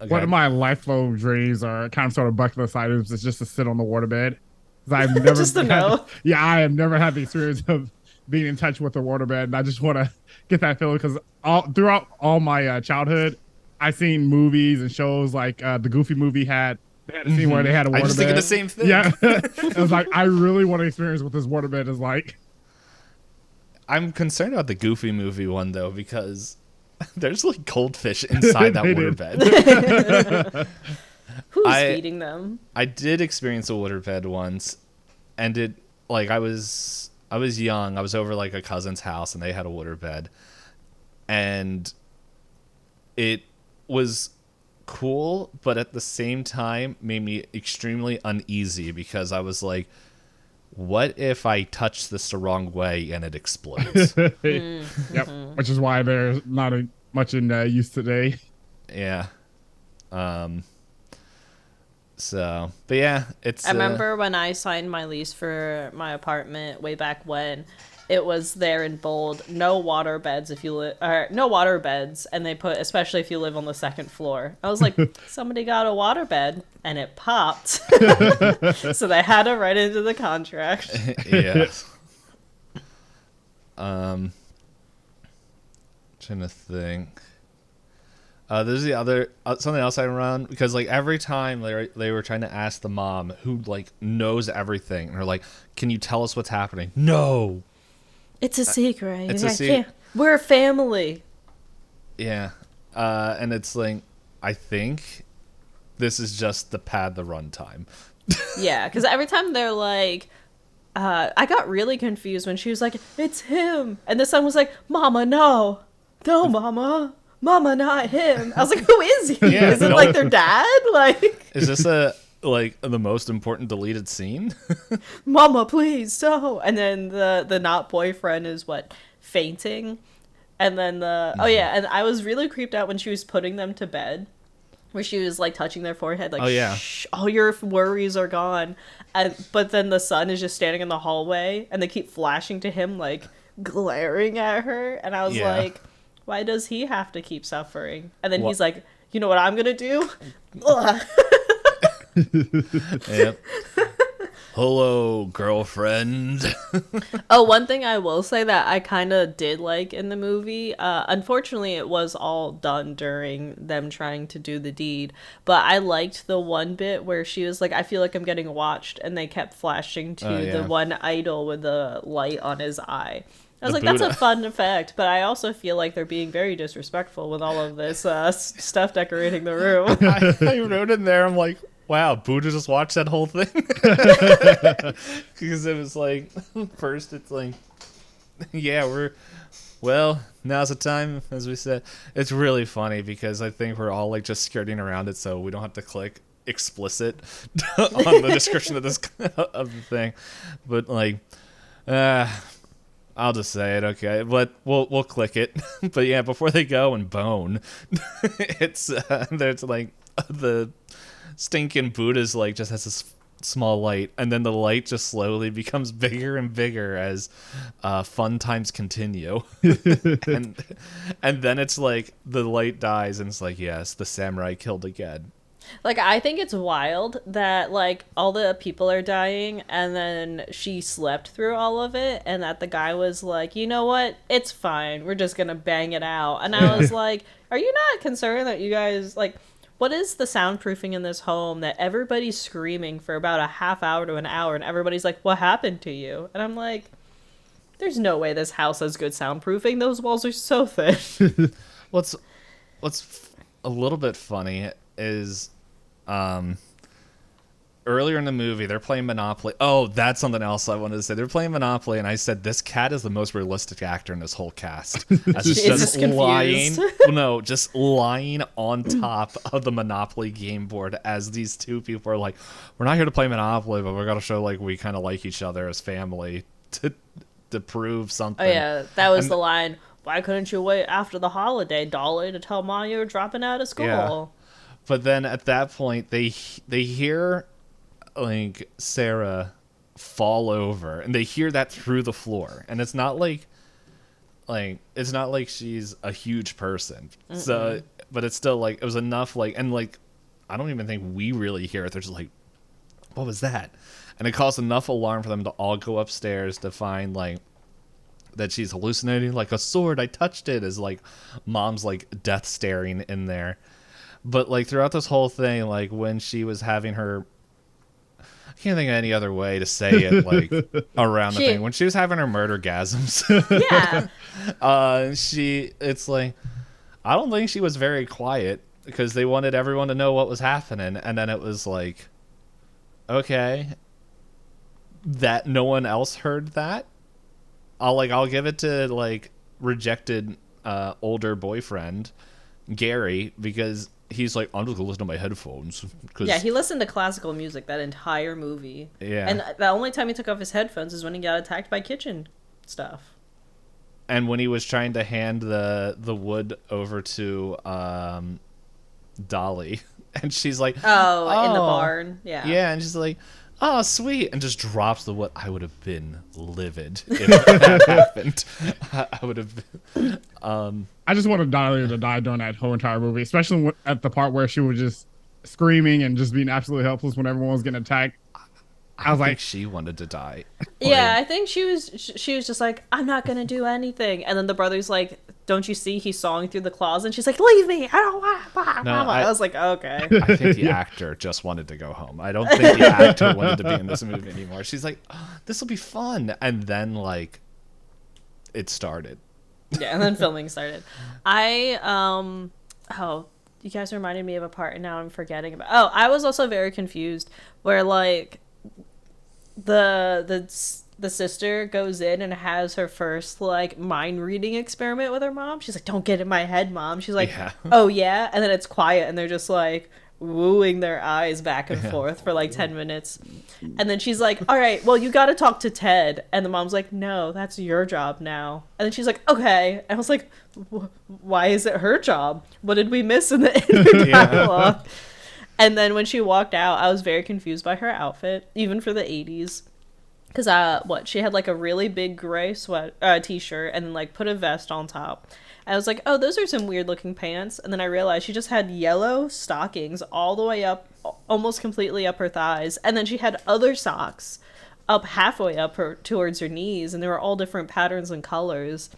one of my lifelong dreams are kind of sort of bucket list items is just to sit on the waterbed. 'Cause I've never Just to know. Yeah, I have never had the experience of being in touch with the waterbed, and I just want to get that feeling because throughout all my childhood, I've seen movies and shows like the Goofy movie they had a scene where they had a waterbed. I was thinking the same thing. Yeah, it was like I really want to experience what this waterbed is like. I'm concerned about the Goofy movie one though, because there's like goldfish inside that They did. waterbed. Who's feeding them? I did experience a waterbed once, and it like I was young. I was over like a cousin's house, and they had a waterbed, and it was cool, but at the same time made me extremely uneasy because I was like, what if I touch this the wrong way and it explodes? Yep, which is why there's not much in use today. Yeah. So, but yeah, it's. I remember when I signed my lease for my apartment way back when, it was there in bold, no water beds if you live, or no water beds, and they put, especially if you live on the second floor. I was like, somebody got a water bed, and it popped. So they had to write into the contract. Yeah. Trying to think. There's the other something else I run because like every time they were trying to ask the mom who like knows everything, and they're like, "Can you tell us what's happening?" No, It's a secret. It's a secret. We're a family. Yeah, and it's like I think this is just to pad the runtime. Yeah, because every time they're like, I got really confused when she was like, it's him. And the son was like, Mama, no. No, Mama. Mama, not him. I was like, who is he? Yeah, is it no. like their dad? Like, Is this the most important deleted scene? Mama, please, no. And then the not boyfriend is what? Fainting. And then oh yeah, and I was really creeped out when she was putting them to bed. Where she was like touching their forehead, like, Oh, yeah. shh, all your worries are gone. But then the son is just standing in the hallway, and they keep flashing to him, like, glaring at her. And I was Yeah. like, why does he have to keep suffering? And then Wha- he's like, you know what I'm gonna do? Ugh. Yep. Hello, girlfriend. Oh, one thing I will say that I kind of did like in the movie, unfortunately it was all done during them trying to do the deed, but I liked the one bit where she was like, I feel like I'm getting watched, and they kept flashing to Oh, yeah. the one idol with the light on his eye. I was The like, that's a Buddha. fun effect, but I also feel like they're being very disrespectful with all of this stuff decorating the room. I wrote in there, I'm like, wow, Buddha just watched that whole thing? Because it was like, first it's like, yeah, now's the time, as we said. It's really funny because I think we're all like just skirting around it so we don't have to click explicit on the description of this of the thing. But like, I'll just say it, okay? But we'll click it. But yeah, before they go and bone, there's like the stinking Buddha's like just has this small light, and then the light just slowly becomes bigger and bigger as fun times continue. and then it's like the light dies, and it's like, yes, the samurai killed again. Like, I think it's wild that, like, all the people are dying, and then she slept through all of it, and that the guy was like, you know what? It's fine. We're just gonna bang it out. And I was like, are you not concerned that you guys, like, what is the soundproofing in this home that everybody's screaming for about a half hour to an hour, and everybody's like, what happened to you? And I'm like, there's no way this house has good soundproofing. Those walls are so thin. What's a little bit funny is earlier in the movie they're playing Monopoly. Oh, that's something else I wanted to say. They're playing Monopoly, and I said this cat is the most realistic actor in this whole cast. As She's just just lying, confused. just lying on top of the Monopoly game board as these two people are like, we're not here to play Monopoly, but we're gonna show like we kind of like each other as family to prove something. Oh yeah, that was the line. Why couldn't you wait after the holiday, Dolly, to tell Mom you were dropping out of school? Yeah. But then at that point, they hear like Sarah fall over, and they hear that through the floor, and it's not like she's a huge person. Mm-mm. So, but it's still like it was enough. Like, and like I don't even think we really hear it. They're just like, what was that? And it caused enough alarm for them to all go upstairs to find like that she's hallucinating, like a sword. I touched it. As like Mom's like death staring in there. But like throughout this whole thing, like when she was having her, I can't think of any other way to say it, like around the thing, when she was having her murder gasms. Yeah. It's like, I don't think she was very quiet because they wanted everyone to know what was happening. And then it was like, okay, that no one else heard that. I'll give it to like rejected older boyfriend Gary, because he's like, I'm just gonna listen to my headphones. Yeah, he listened to classical music that entire movie. Yeah. And the only time he took off his headphones is when he got attacked by kitchen stuff. And when he was trying to hand the wood over to Dolly, and she's like, oh, in the barn. Yeah. Yeah, and she's like, oh, sweet, and just drops the wood. I would have been livid if that happened. I would have been. I just wanted Dolly to die during that whole entire movie, especially at the part where she was just screaming and just being absolutely helpless when everyone was getting attacked. I was like, she wanted to die. Yeah, I think she was just like, I'm not gonna do anything. And then the brother's like, don't you see he's sawing through the claws? And she's like, leave me, I don't want. No, I was like, okay. I think the actor just wanted to go home. I don't think the actor wanted to be in this movie anymore. She's like, oh, this will be fun. And then like it started. Yeah, and then filming started. you guys reminded me of a part, and now I'm forgetting about. Oh, I was also very confused where like the sister goes in and has her first like mind reading experiment with her mom. She's like, "Don't get in my head, mom." She's like, Yeah. "Oh yeah," and then it's quiet, and they're just like wooing their eyes back and forth for like 10 minutes. And then she's like, "All right, well, you got to talk to Ted." And the mom's like, "No, that's your job now." And then she's like, "Okay." And I was like, why is it her job? What did we miss in the dialogue? And then when she walked out, I was very confused by her outfit, even for the 80s. Because she had like a really big gray t-shirt and like put a vest on top. I was like, oh, those are some weird looking pants. And then I realized she just had yellow stockings all the way up, almost completely up her thighs. And then she had other socks up halfway up towards her knees. And they were all different patterns and colors.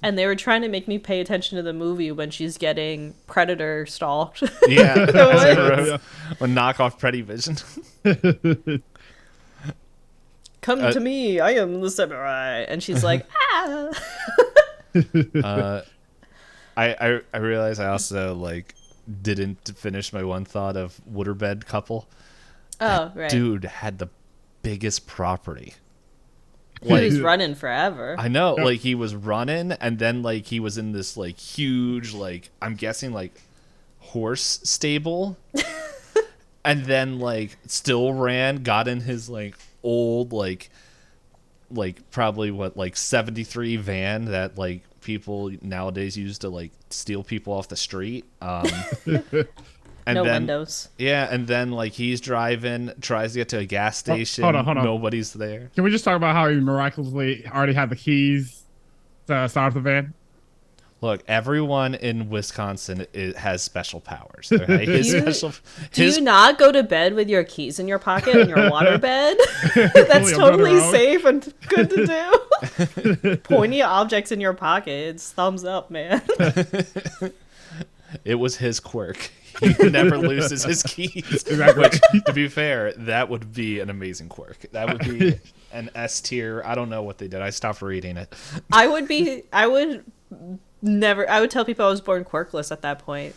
And they were trying to make me pay attention to the movie when she's getting predator stalked. Yeah. When knock off Pretty Vision. Come to me, I am the samurai. And she's like, ah. I realize I also like didn't finish my one thought of waterbed couple. Oh, right. Dude had the biggest property. He was running forever. I know, like he was running, and then like he was in this like huge, like I'm guessing like horse stable, and then like still ran, got in his like old like probably what like 73 van that like people nowadays use to like steal people off the street. And no then, windows. Yeah, and then like he's driving, tries to get to a gas station. Hold on. Nobody's there. Can we just talk about how he miraculously already had the keys to start the van? Look, everyone in Wisconsin has special powers. Right? Do you not go to bed with your keys in your pocket in your water bed? That's totally safe and good to do. Pointy objects in your pockets. Thumbs up, man. It was his quirk. He never loses his keys. Exactly. Which, to be fair, that would be an amazing quirk. That would be an S tier. I don't know what they did. I stopped reading it. I would tell people I was born quirkless at that point.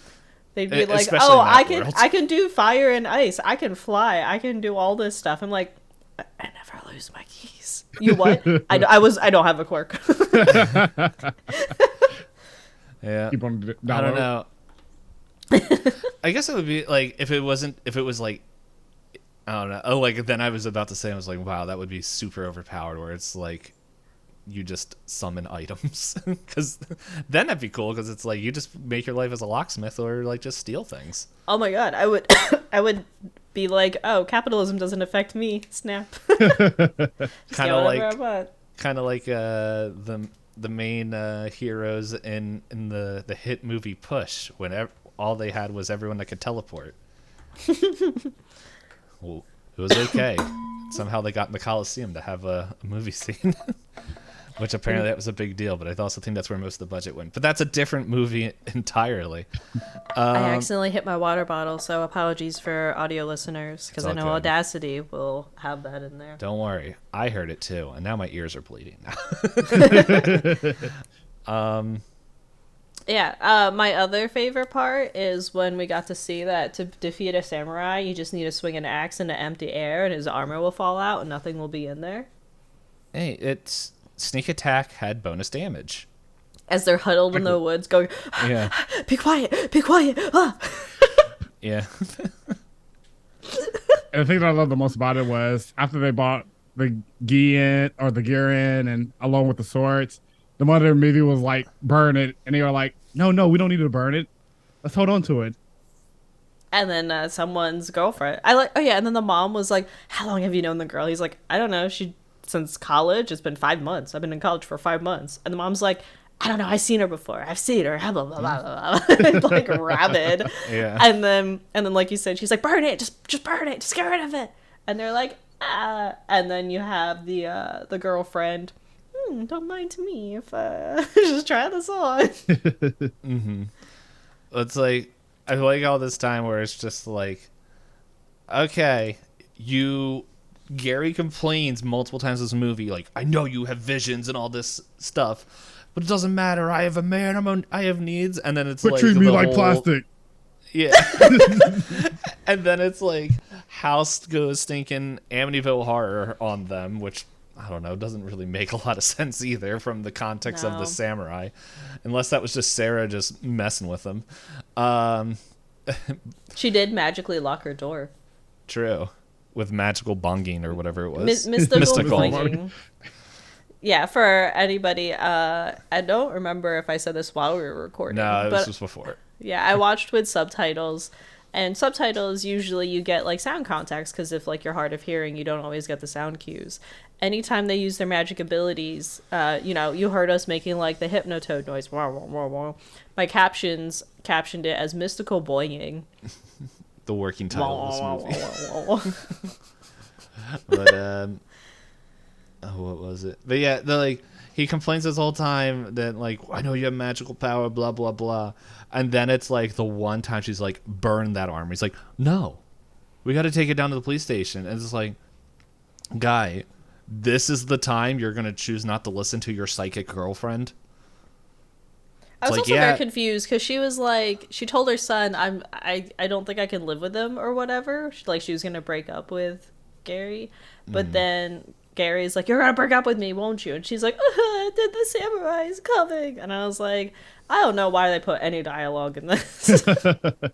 They'd be like, especially "Oh, world. I can do fire and ice. I can fly. I can do all this stuff." I'm like, I never lose my keys. You what? I don't have a quirk. Yeah. Keep on I don't know. I guess it would be like if it was like, I don't know. Oh, like then I was about to say, I was like, wow, that would be super overpowered where it's like you just summon items, because then that'd be cool, because it's like you just make your life as a locksmith or like just steal things. Oh my god, I would I would be like, oh, capitalism doesn't affect me. Snap. Kind of like the main heroes in the hit movie Push, when all they had was everyone that could teleport. Well, it was okay. Somehow they got in the Coliseum to have a movie scene, which apparently that was a big deal. But I also think that's where most of the budget went. But that's a different movie entirely. I accidentally hit my water bottle, so apologies for audio listeners, because I know good. Audacity will have that in there. Don't worry, I heard it too, and now my ears are bleeding. Yeah, my other favorite part is when we got to see that to defeat a samurai, you just need to swing an axe into empty air and his armor will fall out and nothing will be in there. Hey, it's sneak attack had bonus damage. As they're huddled in the woods going, Yeah. be quiet, ah. Yeah. And the thing that I loved the most about it was after they bought the gear in and along with the swords, the mother immediately was like, burn it. And they were like, no, we don't need to burn it. Let's hold on to it. And then someone's girlfriend. And then the mom was like, how long have you known the girl? He's like, I don't know. Since college. It's been 5 months. I've been in college for 5 months. And the mom's like, I don't know. I've seen her before. I've seen her. Blah, blah, blah, blah. Like rabid. Yeah. And then like you said, she's like, burn it. Just burn it. Just get rid of it. And they're like, ah. And then you have the girlfriend. Don't mind me if just try this on. Mm-hmm. It's like, I like all this time where it's just like, okay, Gary complains multiple times in this movie, like, I know you have visions and all this stuff, but it doesn't matter. I have a man. I have needs. And then it's But like treat me like plastic. Yeah. And then it's like house goes stinking Amityville Horror on them, which I don't know, doesn't really make a lot of sense either from the context of the No. samurai, unless that was just Sarah just messing with them. She did magically lock her door. True. With magical bonging or whatever it was. Mystical boinging. Yeah, for anybody, I don't remember if I said this while we were recording. No, but this was before. yeah, I watched with subtitles, and subtitles usually you get like sound context because if like you're hard of hearing, you don't always get the sound cues. Anytime they use their magic abilities, you heard us making like the hypnotoad noise. Wah, wah, wah, wah. My captioned it as mystical boinging. The working title of this movie. Wah, wah, wah, wah. But what was it? But yeah, he complains this whole time that like, I know you have magical power, blah blah blah, and then it's like the one time she's like, burn that armor. He's like, no, we got to take it down to the police station. And it's like, guy, this is the time you're gonna choose not to listen to your psychic girlfriend. I was like, also yeah. very confused because she was like, she told her son, I don't think I can live with him or whatever. She was gonna break up with Gary, but then Gary's like, you're gonna break up with me, won't you? And she's like, the samurai is coming. And I was like, I don't know why they put any dialogue in this.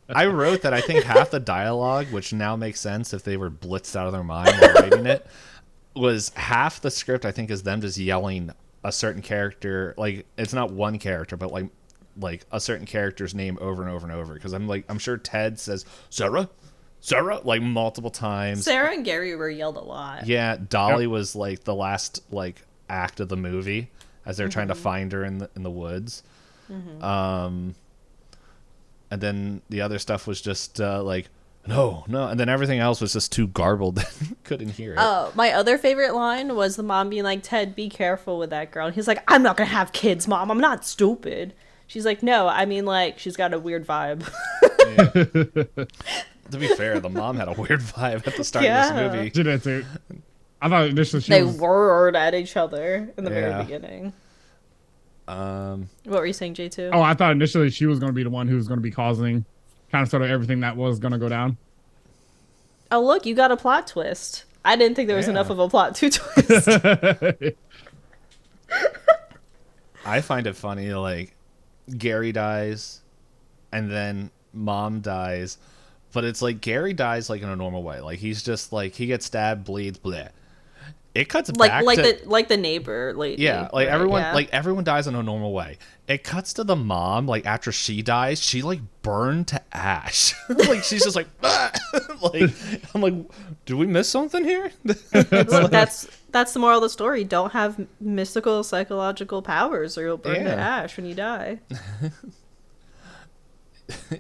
I wrote that I think half the dialogue, which now makes sense if they were blitzed out of their mind while writing it, was half the script I think is them just yelling a certain character, like it's not one character, but like a certain character's name over and over and over. Because I'm sure Ted says Sarah, like multiple times. Sarah and Gary were yelled a lot. Yeah, Dolly was like the last like act of the movie as they're trying to find her in the woods. And then the other stuff was just like no, and then everything else was just too garbled. Couldn't hear it. Oh, my other favorite line was the mom being like, Ted, be careful with that girl. And he's like, I'm not gonna have kids, Mom. I'm not stupid. She's like, no, I mean, like, she's got a weird vibe. To be fair, the mom had a weird vibe at the start of this movie. She did too. I thought initially They roared at each other in the Yeah. very beginning. What were you saying, J2? Oh, I thought initially she was going to be the one who was going to be causing kind of sort of everything that was going to go down. Oh, look, you got a plot twist. I didn't think there was Yeah. enough of a plot to twist. I find it funny, like, Gary dies, and then Mom dies, but it's like Gary dies, like, in a normal way. Like, he's just, like, he gets stabbed, bleeds, bleh. It cuts back like the neighbor lady. yeah, like, right? everyone Yeah. like everyone dies in a normal way. It cuts to the mom, like, after she dies, she, like, burned to ash. Like, she's just like, "Ah!" Like, I'm like, did we miss something here? Look, that's the moral of the story. Don't have mystical psychological powers or you'll burn to Yeah. ash when you die.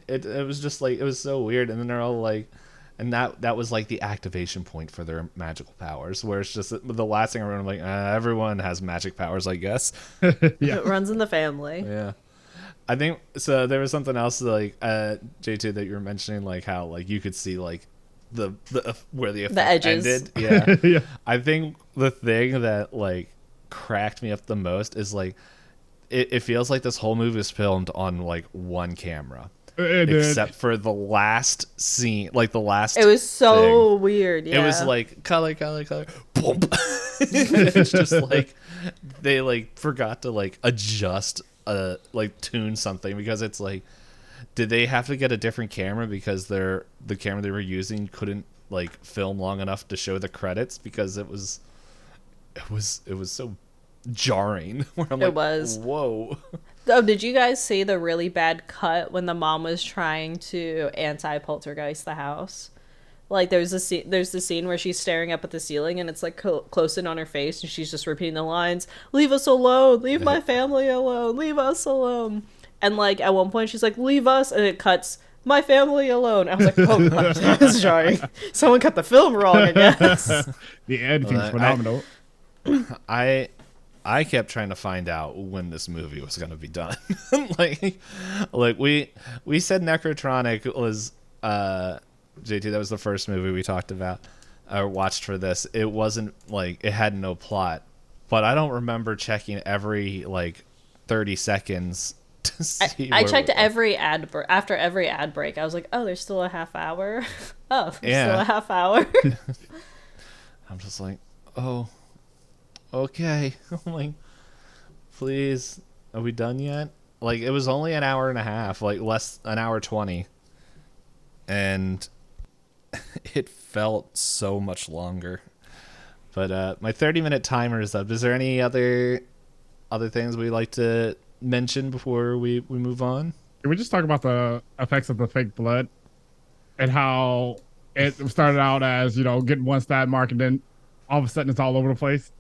It was just like, it was so weird. And then they're all like, and that was like the activation point for their magical powers, where it's just the last thing I remember, like, everyone has magic powers, I guess. Yeah. It runs in the family. Yeah. I think so. There was something else like J2 that you were mentioning, like how like you could see like the where the effect edges. ended. Yeah. Yeah. I think the thing that like cracked me up the most is like it feels like this whole movie was filmed on like one camera. Except for the last scene, like the last. It was so thing. weird. Yeah. It was like color, boom. It's just like they like forgot to like adjust, like tune something, because it's like, did they have to get a different camera because the camera they were using couldn't like film long enough to show the credits, because it was so jarring. Where I'm It like, was. whoa. Oh, did you guys see the really bad cut when the mom was trying to anti-poltergeist the house? Like, there's the scene where she's staring up at the ceiling and it's like close in on her face and she's just repeating the lines, "Leave us alone, leave my family alone, leave us alone." And like at one point she's like, "Leave us," and it cuts, "My family alone." I was like, oh god, that's jarring. Someone cut the film wrong, I guess. The editing's phenomenal. I kept trying to find out when this movie was going to be done. like we said Necrotronic was JT, that was the first movie we talked about or watched for this. It wasn't like, it had no plot, but I don't remember checking every like 30 seconds to see. I checked every after every ad break. I was like, oh, there's still a half hour. Oh, there's still a half hour. I'm just like, oh, okay. I'm like, please, are we done yet? Like, it was only an hour and a half, like less an hour 20, and it felt so much longer. But my 30-minute timer is up. Is there any other things we'd like to mention before we move on? Can we just talk about the effects of the fake blood and how it started out as, getting one stat mark and then all of a sudden it's all over the place?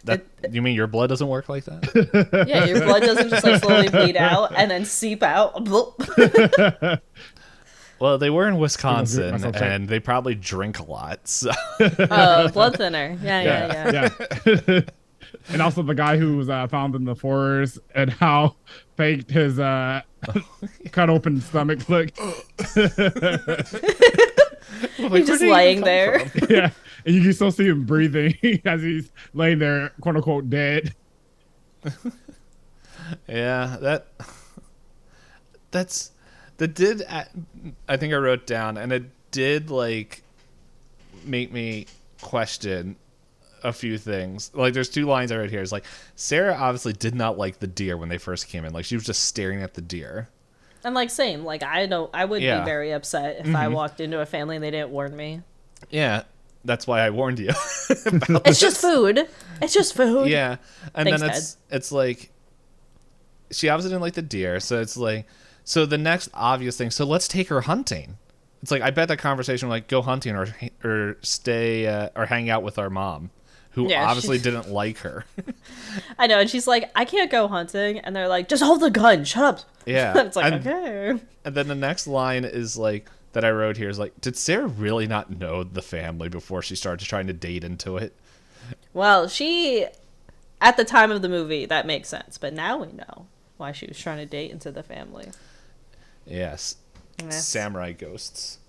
That you mean your blood doesn't work like that? Yeah, your blood doesn't just like slowly bleed out and then seep out. Well, they were in Wisconsin, and they probably drink a lot. So. Oh, blood thinner. Yeah. And also the guy who was found in the forest and how faked his cut open stomach looked. He's just laying there. Yeah, and you can still see him breathing as he's laying there, quote unquote, dead. Yeah, that's. That did, I think I wrote down, and it did, like, make me question a few things. Like, there's 2 lines I wrote here. It's like, Sarah obviously did not like the deer when they first came in. Like, she was just staring at the deer. And, like, same. Like, I would be very upset if I walked into a family and they didn't warn me. Yeah, that's why I warned you. It's just food. It's just food. Yeah, and Thanks, then it's like, she obviously didn't like the deer, so it's like, so the next obvious thing, so let's take her hunting. It's like, I bet that conversation like, go hunting or stay or hang out with our mom, who obviously didn't like her. I know, and she's like, I can't go hunting, and they're like, just hold the gun, shut up. Yeah. It's like, okay. And then the next line is like, that I wrote here is like, did Sarah really not know the family before she started trying to date into it? Well, at the time of the movie, that makes sense, but now we know why she was trying to date into the family. Yes. Samurai ghosts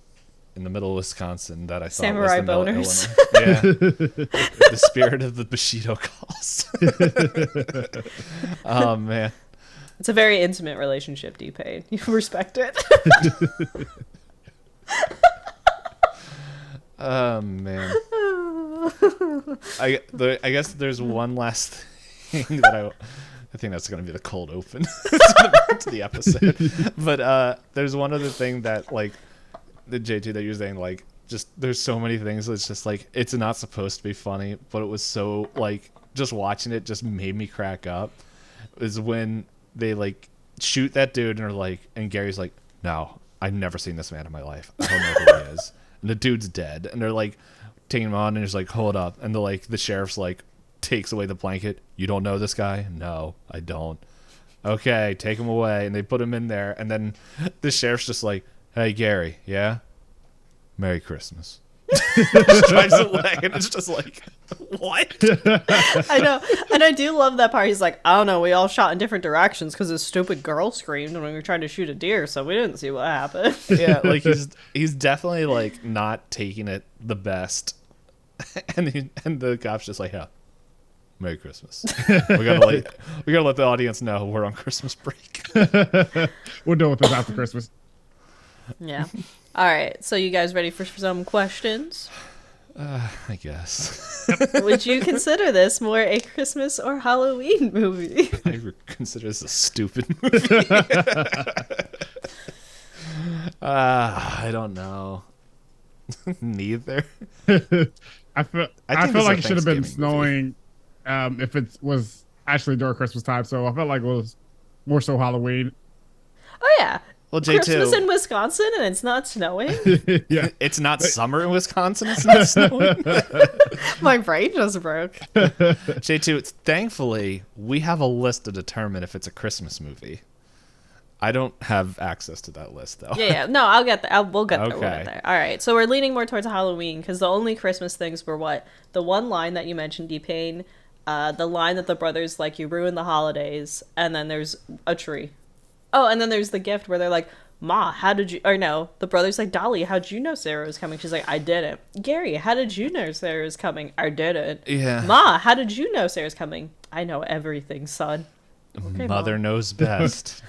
in the middle of Wisconsin that I thought Samurai was boners. Yeah. The spirit of the Bushido calls. Oh, man. It's a very intimate relationship, D-Payne. You respect it. Oh, man. I guess there's one last thing that I think that's going to be the cold open to the episode. But there's one other thing that, like, the J2 that you're saying, like, just there's so many things that's just, like, it's not supposed to be funny, but it was so, like, just watching it just made me crack up. Is when they, like, shoot that dude and Gary's like, no, I've never seen this man in my life. I don't know who he is. And the dude's dead. And they're, like, taking him on and he's like, hold up. And the sheriff's like, takes away the blanket. You don't know this guy? No, I don't. Okay, take him away. And they put him in there. And then the sheriff's just like, hey, Gary, yeah? Merry Christmas. Just drives away. And it's just like, what? I know. And I do love that part. He's like, I don't know. We all shot in different directions because this stupid girl screamed when we were trying to shoot a deer. So we didn't see what happened. Yeah, like he's definitely like not taking it the best. And the cop's just like, yeah. Merry Christmas. We gotta let the audience know we're on Christmas break. We'll deal with this after Christmas. Yeah. All right. So you guys ready for some questions? I guess. Would you consider this more a Christmas or Halloween movie? I consider this a stupid movie. I don't know. Neither. I feel like it should have been snowing if it was actually during Christmas time. So I felt like it was more so Halloween. Oh yeah. Well, J2, Christmas in Wisconsin and it's not snowing. Yeah, it's not summer in Wisconsin. It's not snowing. My brain just broke. J2, thankfully we have a list to determine if it's a Christmas movie. I don't have access to that list though. Yeah. No, I'll get there. We'll get there. Okay. We'll get there. All right. So we're leaning more towards Halloween because the only Christmas things were what? The one line that you mentioned, D-Payne, the line that the brothers like, you ruin the holidays, and then there's a tree. Oh, and then there's the gift where they're like, Ma, how did you, or no, the brother's like, Dolly, how'd you know Sarah was coming? She's like, I didn't. Gary, how did you know Sarah was coming? I didn't. Yeah. Ma, how did you know Sarah's coming? I know everything, son. Okay, Mother Mom. knows best.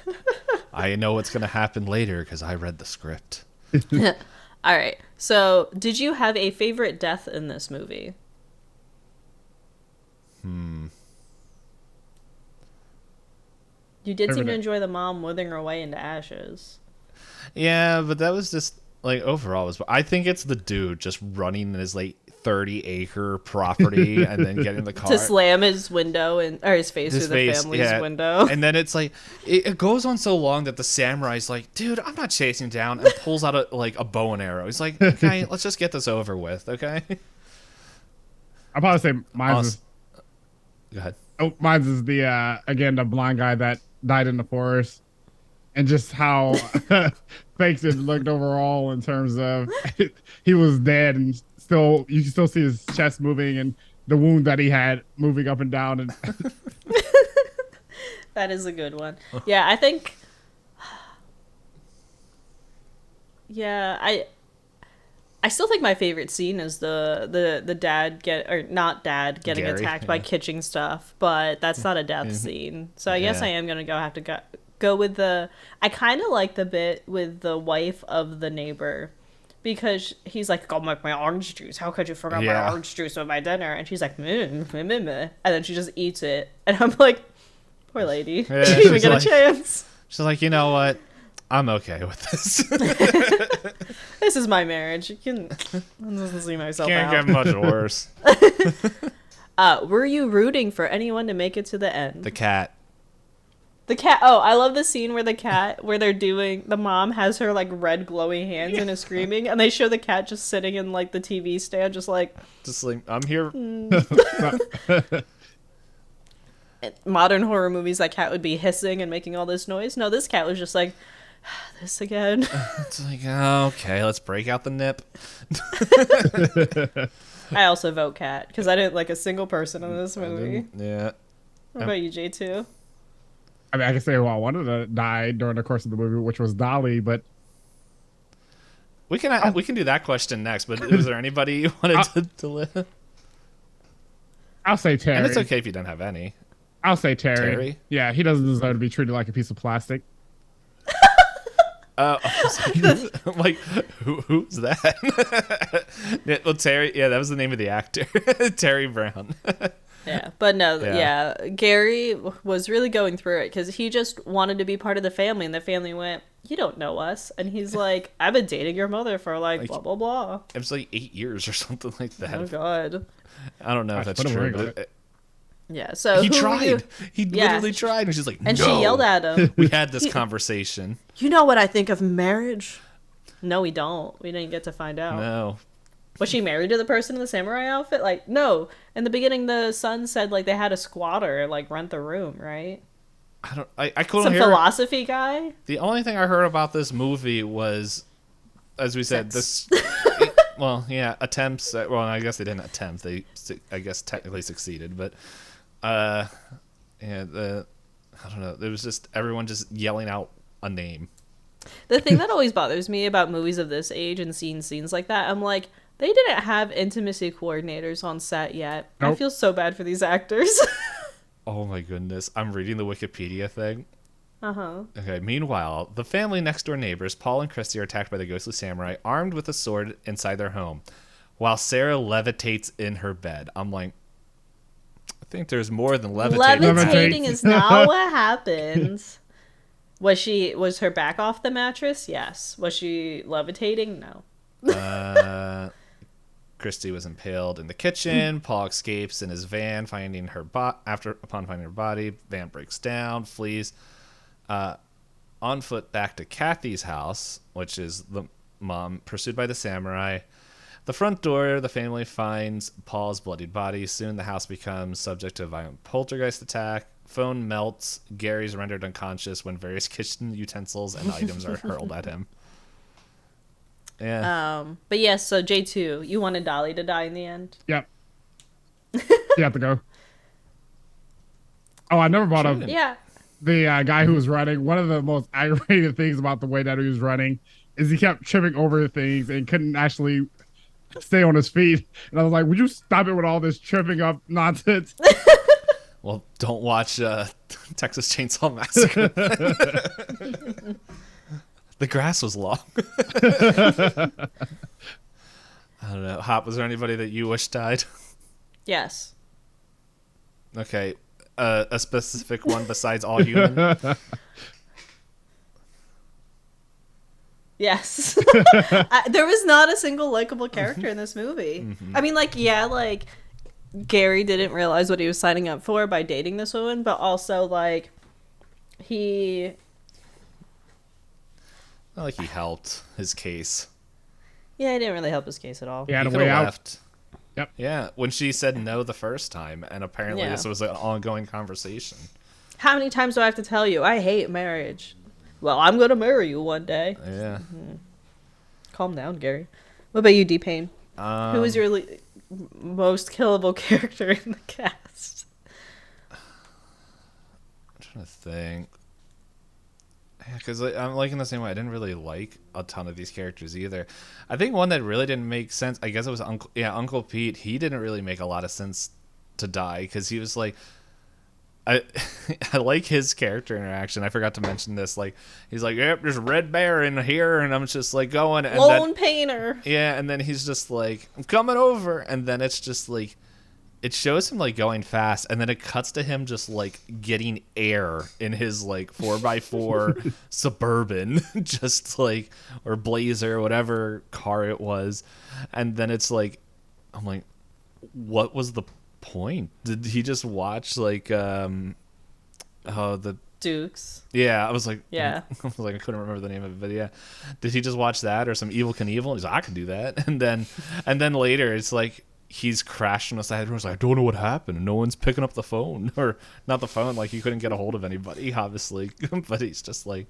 I know what's going to happen later because I read the script. All right. So, did you have a favorite death in this movie? You did seem to enjoy the mom withering her way into ashes. Yeah, but that was just like overall was. I think it's the dude just running in his like 30-acre property and then getting the car To slam his window and or his face through the family's window. And then it's like it goes on so long that the samurai's like, dude, I'm not chasing down, and pulls out a bow and arrow. He's like, okay, let's just get this over with, okay? I'll probably say mine's is, Go ahead. mine's is the again the blind guy that died in the forest, and just how fakes it looked overall in terms of he was dead and still you can still see his chest moving and the wound that he had moving up and down and That is a good one. Yeah, I think. Yeah, I still think my favorite scene is the dad getting Gary, attacked by kitchen stuff, but that's not a death scene. So I guess I am gonna have to go with the. I kind of like the bit with the wife of the neighbor, because he's like, "Go make my orange juice. How could you forget my orange juice with my dinner?" And she's like, meh, meh, meh, meh. And then she just eats it, and I'm like, poor lady, Yeah, she didn't even get like, a chance. She's like, you know what? I'm okay with this. This is my marriage. I doesn't see myself Can't out. get much worse. Were you rooting for anyone to make it to the end? The cat. The cat. Oh, I love the scene where the mom has her like red glowy hands and is screaming, and they show the cat just sitting in like the TV stand, just like I'm here. modern horror movies. That cat would be hissing and making all this noise. No, this cat was just like, this again. It's like, okay, let's break out the nip. I also vote cat because I didn't like a single person in this movie. Yeah. What about you, J2? I mean I can say who I wanted to die during the course of the movie, which was Dolly, but We can do that question next, but was there anybody you wanted to live? I'll say Terry. And it's okay if you don't have any. I'll say Terry. Terry? Yeah, he doesn't deserve to be treated like a piece of plastic. Like, who's that? Yeah, well, Terry, yeah, that was the name of the actor. Terry Brown. Yeah, but no, yeah. Gary was really going through it because he just wanted to be part of the family, and the family went, "You don't know us," and he's like, "I've been dating your mother for like blah blah blah." It was like 8 years or something like that. Oh God. I don't know if that's true. But Yeah, so he tried. He literally tried, and she's like, and no. she yelled at him. We had this conversation. You know what I think of marriage? No, we don't. We didn't get to find out. No. Was she married to the person in the samurai outfit? Like, no. In the beginning, the son said like they had a squatter like rent the room, right? I couldn't Some hear. philosophy guy. The only thing I heard about this movie was, as we said, this. Well, yeah, attempts. Well, I guess they didn't attempt. They, I guess, technically succeeded, but, yeah, I don't know. There was just everyone just yelling out a name. The thing that always bothers me about movies of this age and seeing scenes like that, I'm like, they didn't have intimacy coordinators on set yet. Nope. I feel so bad for these actors. Oh my goodness. I'm reading the Wikipedia thing. Uh-huh. Okay, meanwhile, the family next door neighbors, Paul and Christy, are attacked by the ghostly samurai, armed with a sword inside their home, while Sarah levitates in her bed. I'm like, I think there's more than levitating. Levitating is not what happens. Was her back off the mattress? Yes. Was she levitating? No. Christy was impaled in the kitchen. Paul escapes in his van, upon finding her body. Van breaks down, flees on foot back to Kathy's house, which is the mom, pursued by the samurai. The front door, the family finds Paul's bloodied body. Soon the house becomes subject to a violent poltergeist attack. Phone melts. Gary's rendered unconscious when various kitchen utensils and items are hurled at him. Yeah. But yes, so J2, you wanted Dolly to die in the end? Yep. You have to go. Oh, I never brought up. Yeah. the guy who was running, one of the most aggravating things about the way that he was running is he kept tripping over things and couldn't actually stay on his feet. And I was like, would you stop it with all this tripping up nonsense? Well, don't watch Texas Chainsaw Massacre. The grass was long. I don't know. Hop, was there anybody that you wish died? Yes. Okay. A specific one besides all human? Yes. There was not a single likable character in this movie. Mm-hmm. I mean, like, yeah, like, Gary didn't realize what he was signing up for by dating this woman, but also, like, he... Not like he helped his case. Yeah, he didn't really help his case at all. He had He a could way have out. left. Yep. Yeah, when she said no the first time, and apparently Yeah. this was an ongoing conversation. How many times do I have to tell you? I hate marriage. Well, I'm going to marry you one day. Yeah. Calm down, Gary. What about you, D-Payne? Who is your most killable character in the cast? I'm trying to think. Yeah, because I'm like in the same way. I didn't really like a ton of these characters either. I think one that really didn't make sense, I guess it was Uncle Pete. He didn't really make a lot of sense to die because he was like, I like his character interaction. I forgot to mention this. Like, he's like, yep, there's a red bear in here, and I'm just like going, and Lone then, Painter. yeah, and then he's just like, I'm coming over, and then it's just like, it shows him like going fast, and then it cuts to him just like getting air in his like 4x4 Suburban, just like, or Blazer, whatever car it was, and then it's like, I'm like, what was the point? Did he just watch like the Dukes. yeah, I was like, Yeah. I was like, I couldn't remember the name of it, but yeah, did he just watch that or some Evil Knievel? And he's like, I can do that, and then later it's like he's crashing on the side of the room. He's like, I don't know what happened, and no one's picking up the phone, or not the phone, like he couldn't get a hold of anybody, obviously, but he's just like,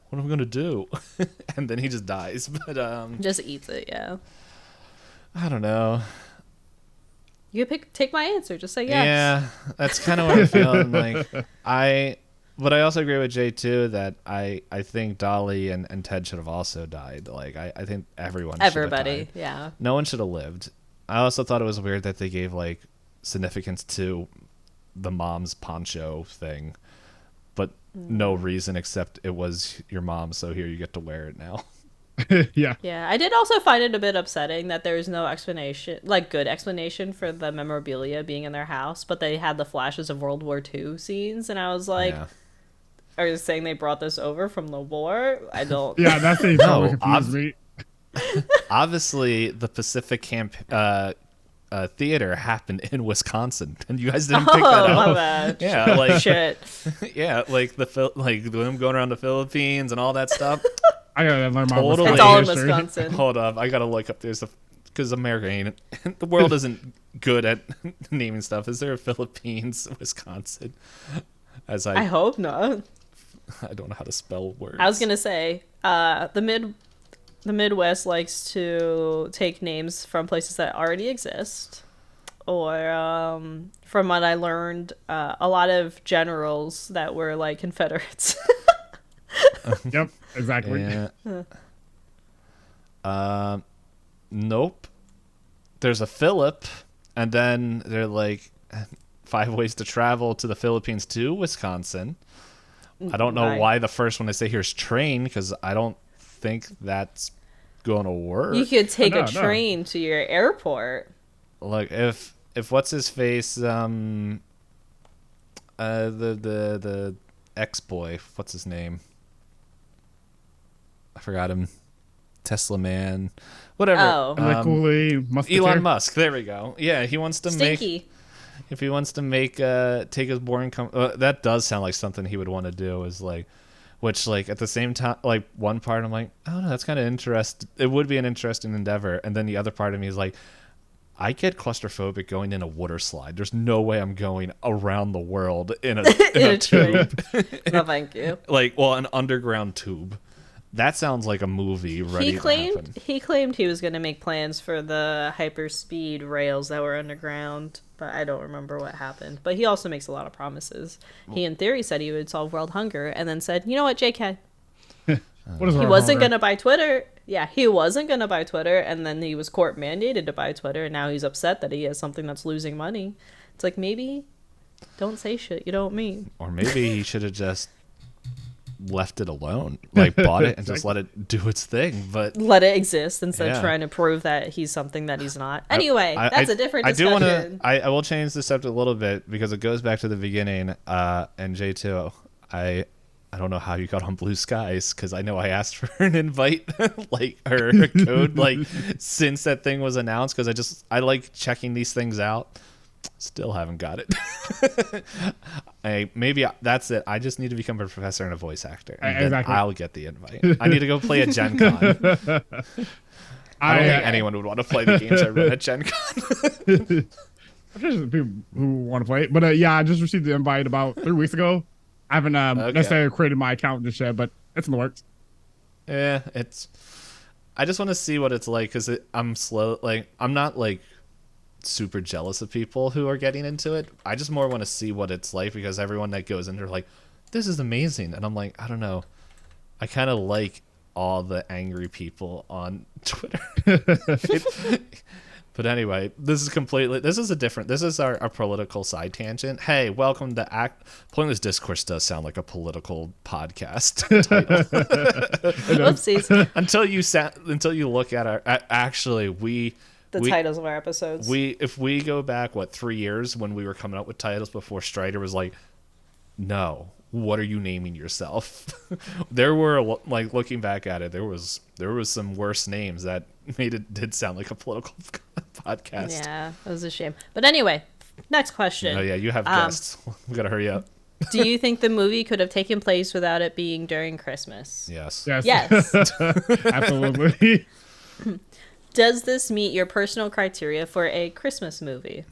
what am I gonna do? And then he just dies. But Just eats it, yeah. I don't know. You can take my answer. Just say yes. Yeah, that's kind of what I'm feeling. Like, but I also agree with Jay too that I think Dolly and Ted should have also died. Like, I think everyone should have Everybody, died. yeah. No one should have lived. I also thought it was weird that they gave like significance to the mom's poncho thing, but no reason except it was your mom, so here you get to wear it now. Yeah. Yeah, I did also find it a bit upsetting that there was no explanation, like good explanation for the memorabilia being in their house, but they had the flashes of World War II scenes, and I was like, Yeah. are you saying they brought this over from the war? I don't. Yeah, that's the No, confused me. Obviously, the Pacific Camp theater happened in Wisconsin, and you guys didn't pick that Oh, my up. bad. Yeah, like Shit. yeah, like like them going around the Philippines and all that stuff. I gotta learn my Totally. It's all in history. Wisconsin. Hold up, I gotta look up this because America ain't. The world isn't good at naming stuff. Is there a Philippines, Wisconsin? As I hope not. I don't know how to spell words. I was gonna say, the Midwest likes to take names from places that already exist, or from what I learned, a lot of generals that were like Confederates. Yep, exactly. Yeah. Nope. There's a Philip, and then they're like 5 ways to travel to the Philippines to Wisconsin. I don't know Right. why the first one they say here is train, because I don't think that's going to work. You could take No, a no. train to your airport. Like if what's his face, the ex-boy, what's his name? I forgot him. Tesla man, whatever. Oh. Cooley, Elon Musk. There we go. Yeah, he wants to Stinky. if he wants to make take his boring that does sound like something he would want to do, is like, which like at the same time, like one part I'm like, oh no, that's kind of interesting. It would be an interesting endeavor, and then the other part of me is like, I get claustrophobic going in a water slide. There's no way I'm going around the world in a In a tube. No, thank you. Like, well, an underground tube. That sounds like a movie ready He to happen. claimed he was going to make plans for the hyperspeed rails that were underground, but I don't remember what happened. But he also makes a lot of promises. He, in theory, said he would solve world hunger, and then said, "You know what, JK? What is He world wasn't hunger? gonna buy Twitter. Yeah, he wasn't gonna buy Twitter, and then he was court mandated to buy Twitter, and now he's upset that he has something that's losing money. It's like, maybe don't say shit you don't mean. Or maybe he should have just left it alone, like bought it and just let it do its thing. But Let it exist instead of Yeah. trying to prove that he's something that he's not. Anyway, that's a different I discussion. do want to. I will change the subject a little bit because it goes back to the beginning. And J2, I don't know how you got on Blue Skies because I know I asked for an invite, like or a code, like since that thing was announced. Because I like checking these things out. Still haven't got it. That's it. I just need to become a professor and a voice actor, and then Exactly. I'll get the invite. I need to go play at Gen Con. I don't think anyone would want to play the games I run at Gen Con. There's people who want to play it. But yeah, I just received the invite about 3 weeks ago. I haven't necessarily created my account just yet, but it's in the works. Yeah, I just want to see what it's like because I'm slow. Like I'm not like super jealous of people who are getting into it. I just more want to see what it's like because everyone that goes in, they're like, "This is amazing," and I'm like, I don't know. I kind of like all the angry people on Twitter. But anyway, this is our political side tangent. Hey, welcome to Pulling This Discourse does sound like a political podcast title. Whoopsies. until you look at The titles of our episodes. If we go back 3 years when we were coming up with titles before Strider was like, no, what are you naming yourself? There were, like, looking back at it, there was some worse names that did sound like a political podcast. Yeah, it was a shame. But anyway, next question. Oh yeah, you have guests. We gotta hurry up. Do you think the movie could have taken place without it being during Christmas? Yes. Yes. Absolutely. Does this meet your personal criteria for a Christmas movie?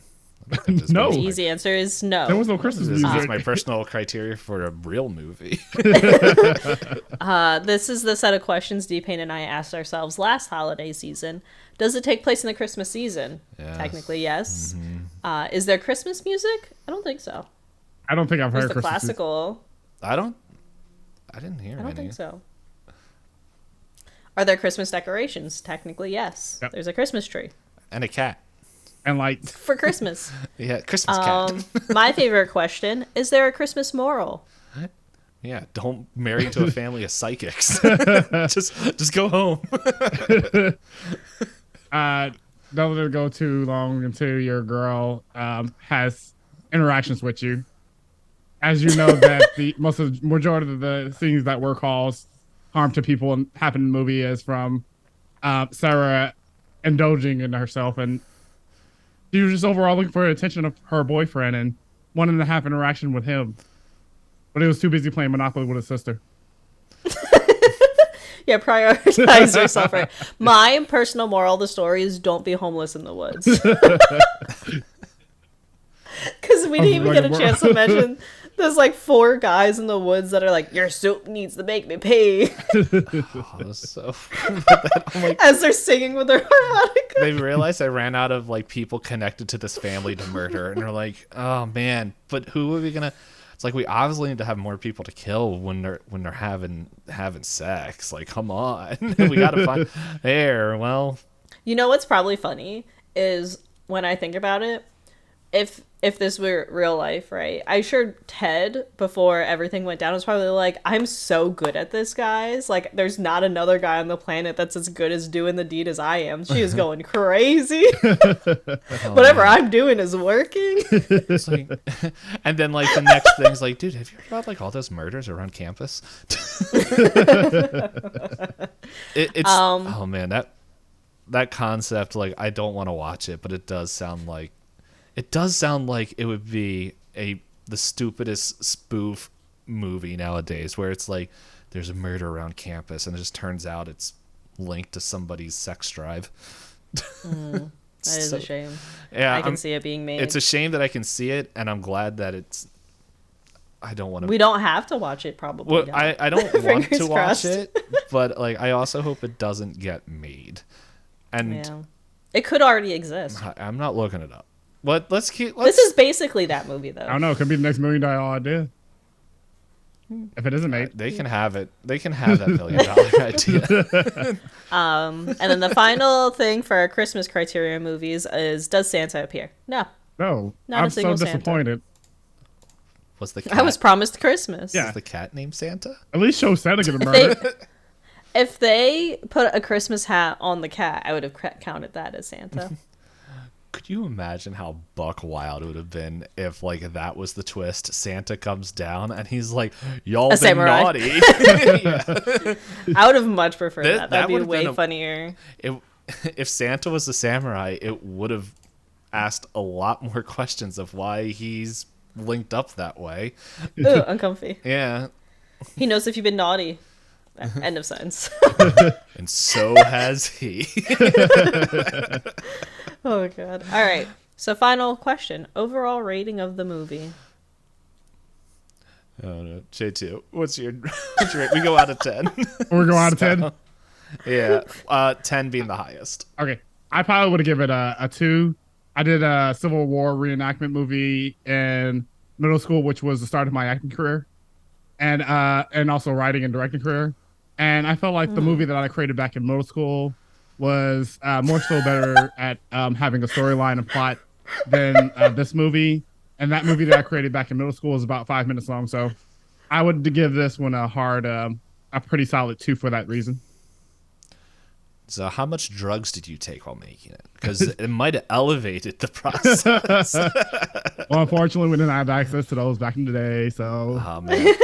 No. The easy answer is no. There was no Christmas This music. is my personal criteria for a real movie. This is the set of questions D-Payne and I asked ourselves last holiday season. Does it take place in the Christmas season? Yes. Technically, yes. Is there Christmas music? I don't think so. I don't think I've There's heard the Christmas music. classical. I didn't hear I don't any. think so. Are there Christmas decorations? Technically, yes. Yep. There's a Christmas tree And a cat. And like, for Christmas. Yeah, Christmas cat. My favorite question, is there a Christmas moral? Yeah, don't marry into a family of psychics. just go home. don't let it go too long until your girl has interactions with you. As you know, that the majority of the things that were caused harm to people and happen in the movie is from Sarah indulging in herself, and she was just overall looking for the attention of her boyfriend and wanting to have interaction with him, but he was too busy playing Monopoly with his sister. Yeah, prioritize yourself. Right. My personal moral of the story is don't be homeless in the woods. Because we didn't even get a chance to mention there's like 4 guys in the woods that are like, your soup needs to make me pee. Oh, that was so I'm like, As they're singing with their harmonica. they realized I ran out of like people connected to this family to murder, and they're like, "Oh man, but who are we gonna?" It's like we obviously need to have more people to kill when they're having sex. Like, come on, we gotta find there. Well, You know what's probably funny is when I think about it, if this were real life, right? I'm sure Ted, before everything went down, was probably like, I'm so good at this, guys. Like, there's not another guy on the planet that's as good as doing the deed as I am. She is going crazy. Whatever I'm doing is working. it's like, and then like the next thing's like, dude, have you heard about like all those murders around campus? Oh man, that concept, like, I don't want to watch it, but it does sound like it would be the stupidest spoof movie nowadays, where it's like there's a murder around campus and it just turns out it's linked to somebody's sex drive. That is a shame. Yeah, I can see it being made. It's a shame that I can see it, and I'm glad that I don't want to. We don't have to watch it, probably. Well, don't. I don't want to Fingers watch crossed. it, but like I also hope it doesn't get made. And Yeah. It could already exist. I'm not looking it up. What? Let's keep. This is basically that movie, though. I don't know. It could be the next $1 million idea. If it isn't made. They can have it. They can have that $1 million idea. And then the final thing for our Christmas criteria movies is, does Santa appear? No. No. Not a I'm so single Santa. disappointed. Was the cat? I was promised Christmas. Yeah. Was the cat named Santa? At least show Santa getting murdered. If they put a Christmas hat on the cat, I would have counted that as Santa. Could you imagine how buck wild it would have been if, like, that was the twist? Santa comes down and he's like, "Y'all been samurai." naughty." Yeah. I would have much preferred that. That That'd be would've way been funnier. If Santa was a samurai, it would have asked a lot more questions of why he's linked up that way. Ooh, uncomfy. Yeah. He knows if you've been naughty. End of sentence. And so has he. Oh, God. All right. So, final question. Overall rating of the movie. Oh, no. J2, what's your rate? We go out of 10. We're going out of 10? Yeah. 10 being the highest. Okay. I probably would have given it a 2. I did a Civil War reenactment movie in middle school, which was the start of my acting career, and also writing and directing career. And I felt like the movie that I created back in middle school was more so better at having a storyline and plot than this movie. And that movie that I created back in middle school is about 5 minutes long. So I would give this one a pretty solid 2 for that reason. So how much drugs did you take while making it? Because it might have elevated the process. Well, unfortunately, we didn't have access to those back in the day. So, Oh, man.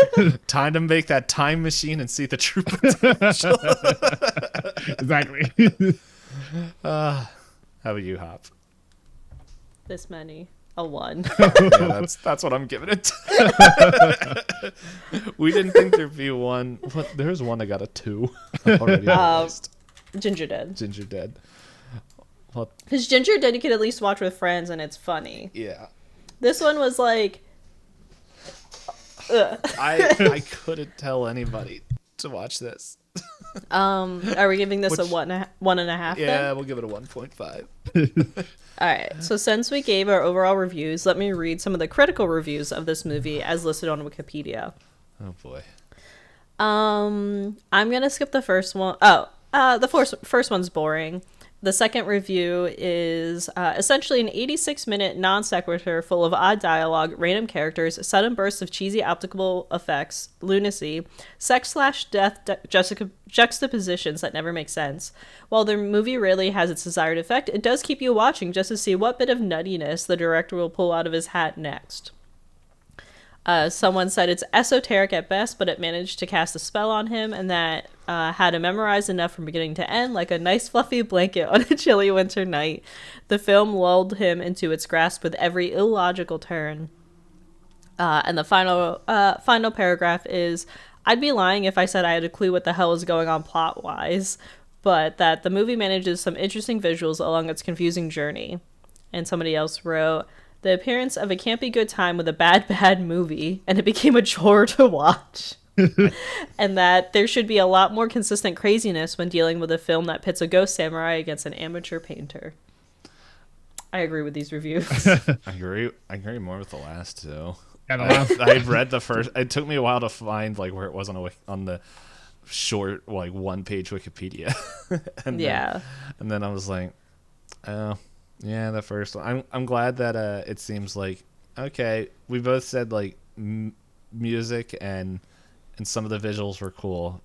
Time to make that time machine and see the true potential. exactly. How about you, Hop? This many. A 1. Yeah, that's what I'm giving it. We didn't think there'd be one. There's one that got a 2 already on the list. Ginger Dead. Ginger Dead. Well, Because Ginger Dead you could at least watch with friends and it's funny. yeah. This one was like... Ugh. I couldn't tell anybody to watch this. Are we giving this a 1.5 Yeah, then? we'll give it a 1.5. All right. So since we gave our overall reviews, let me read some of the critical reviews of this movie as listed on Wikipedia. Oh boy. I'm gonna skip the first one. The first one's boring. The second review is essentially an 86-minute non sequitur full of odd dialogue, random characters, sudden bursts of cheesy optical effects, lunacy, sex/death juxtapositions that never make sense. While the movie rarely has its desired effect, it does keep you watching just to see what bit of nuttiness the director will pull out of his hat next. Someone said it's esoteric at best, but it managed to cast a spell on him, and that had him memorized enough from beginning to end, like a nice fluffy blanket on a chilly winter night. The film lulled him into its grasp with every illogical turn. And the final paragraph is, I'd be lying if I said I had a clue what the hell is going on plot-wise, but that the movie manages some interesting visuals along its confusing journey. And somebody else wrote, the appearance of a campy good time with a bad movie, and it became a chore to watch. And that there should be a lot more consistent craziness when dealing with a film that pits a ghost samurai against an amateur painter. I agree with these reviews. I agree more with the last two. Yeah, I read the first. It took me a while to find like where it was on the short like 1-page Wikipedia. and then I was like, oh. Yeah, the first one. I'm glad that it seems like okay. We both said like music and some of the visuals were cool,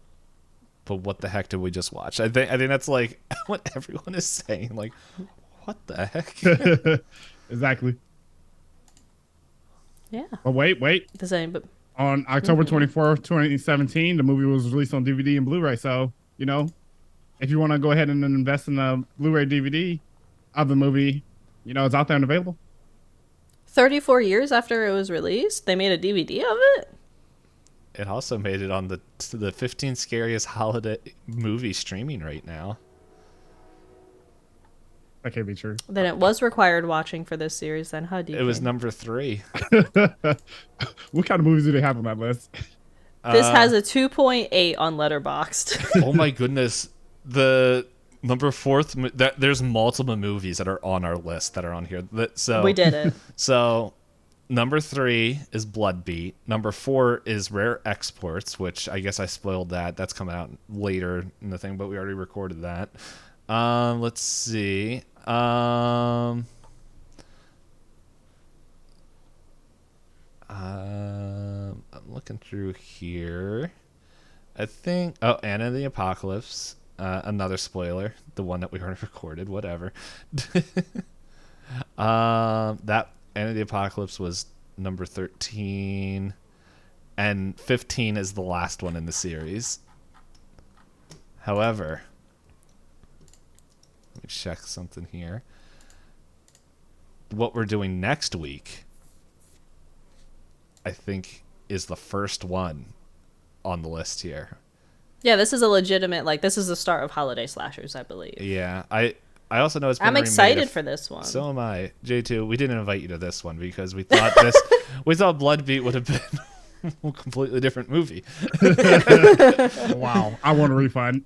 but what the heck did we just watch? I think that's like what everyone is saying. Like, what the heck? Exactly. Yeah. But wait. The same, but on October 24th, 2017, the movie was released on DVD and Blu-ray. So if you want to go ahead and invest in a Blu-ray DVD of the movie, it's out there and available. 34 years after it was released, they made a DVD of it? It also made it on the 15 scariest holiday movie streaming right now. That can't be true. Then it was required watching for this series then, huh? DK? It was number 3. What kind of movies do they have on that list? This has a 2.8 on Letterboxd. Oh my goodness. The Number 4, there's multiple movies that are on our list that are on here. So We did it. So number 3 is Bloodbeat. Number 4 is Rare Exports, which I guess I spoiled that. That's coming out later in the thing, but we already recorded that. Let's see. I'm looking through here. I think Anna and the Apocalypse. Another spoiler, the one that we already recorded, whatever. That Anna and the Apocalypse was number 13, and 15 is the last one in the series. However, let me check something here. What we're doing next week, I think, is the first one on the list here. Yeah, this is a legitimate, this is the start of holiday slashers, I believe. Yeah, I also know it's been I'm excited for this one. So am I. J2, we didn't invite you to this one because we thought we thought Bloodbeat would have been a completely different movie. Wow, I want a refund.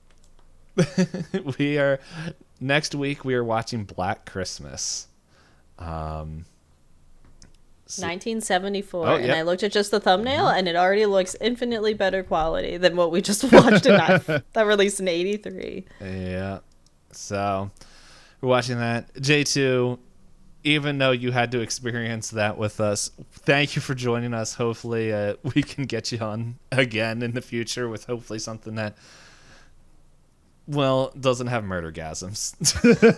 Next week we are watching Black Christmas. 1974, Oh, and yep. I looked at just the thumbnail, and it already looks infinitely better quality than what we just watched that released in 83. Yeah. So we're watching that. J2, even though you had to experience that with us, thank you for joining us. Hopefully we can get you on again in the future with hopefully something that, well, doesn't have murdergasms.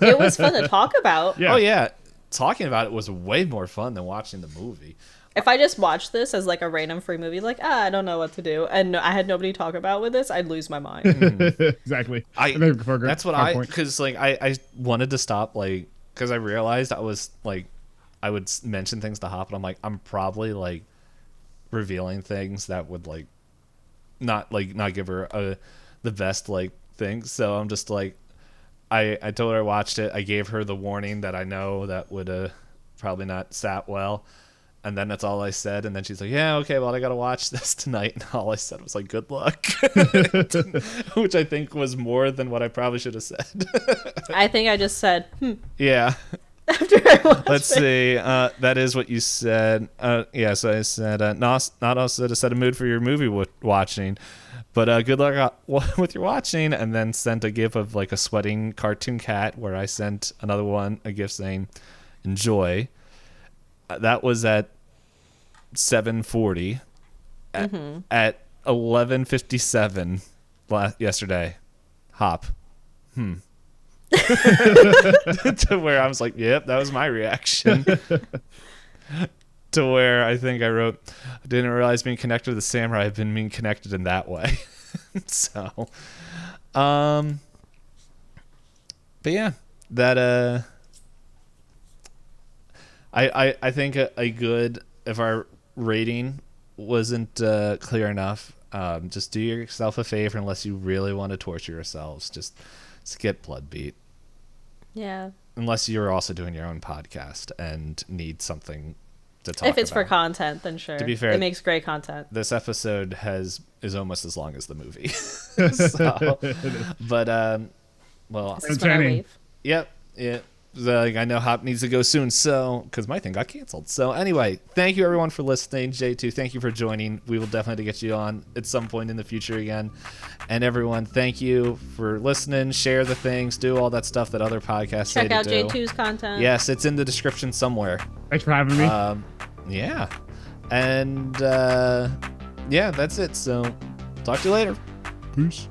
It was fun to talk about. Yeah. Oh, yeah. Talking about it was way more fun than watching the movie. If I just watched this as a random free movie, I don't know what to do, and I had nobody to talk about with this, I'd lose my mind. Exactly. That's what because I wanted to stop because I realized I was I would mention things to Hop, and I'm probably revealing things that would not give her the best thing. So I'm just I told her I watched it. I gave her the warning that I know that would probably not sat well. And then that's all I said. And then she's like, yeah, okay, well, I got to watch this tonight. And all I said was good luck. Which I think was more than what I probably should have said. I think I just said, Yeah. after I watched Let's see. That is what you said. Yeah, so I said, not also to set a mood for your movie watching. But good luck with your watching, and then sent a gif of a sweating cartoon cat where I sent another one, a gif saying, enjoy. That was at 7:40. At 11:57 yesterday. Hop. To where I was like, yep, that was my reaction. To where I think I wrote, I didn't realize being connected to the samurai had been being connected in that way. So, but yeah, that I think a good, if our rating wasn't clear enough, just do yourself a favor, unless you really want to torture yourselves, just skip Bloodbeat. Yeah. Unless you're also doing your own podcast and need something to talk If it's about. for content, then sure. To be fair, it makes great content. This episode is almost as long as the movie. So, but well, This is when I leave. Yep. Yeah. I know Hop needs to go soon, so because my thing got canceled. So anyway, thank you everyone for listening. J2, thank you for joining. We will definitely get you on at some point in the future again. And everyone, thank you for listening. Share the things, do all that stuff that other podcasts say to do. Check out J2's content. Yes, it's in the description somewhere. Thanks for having me. Yeah. And yeah, that's it. So talk to you later. Peace.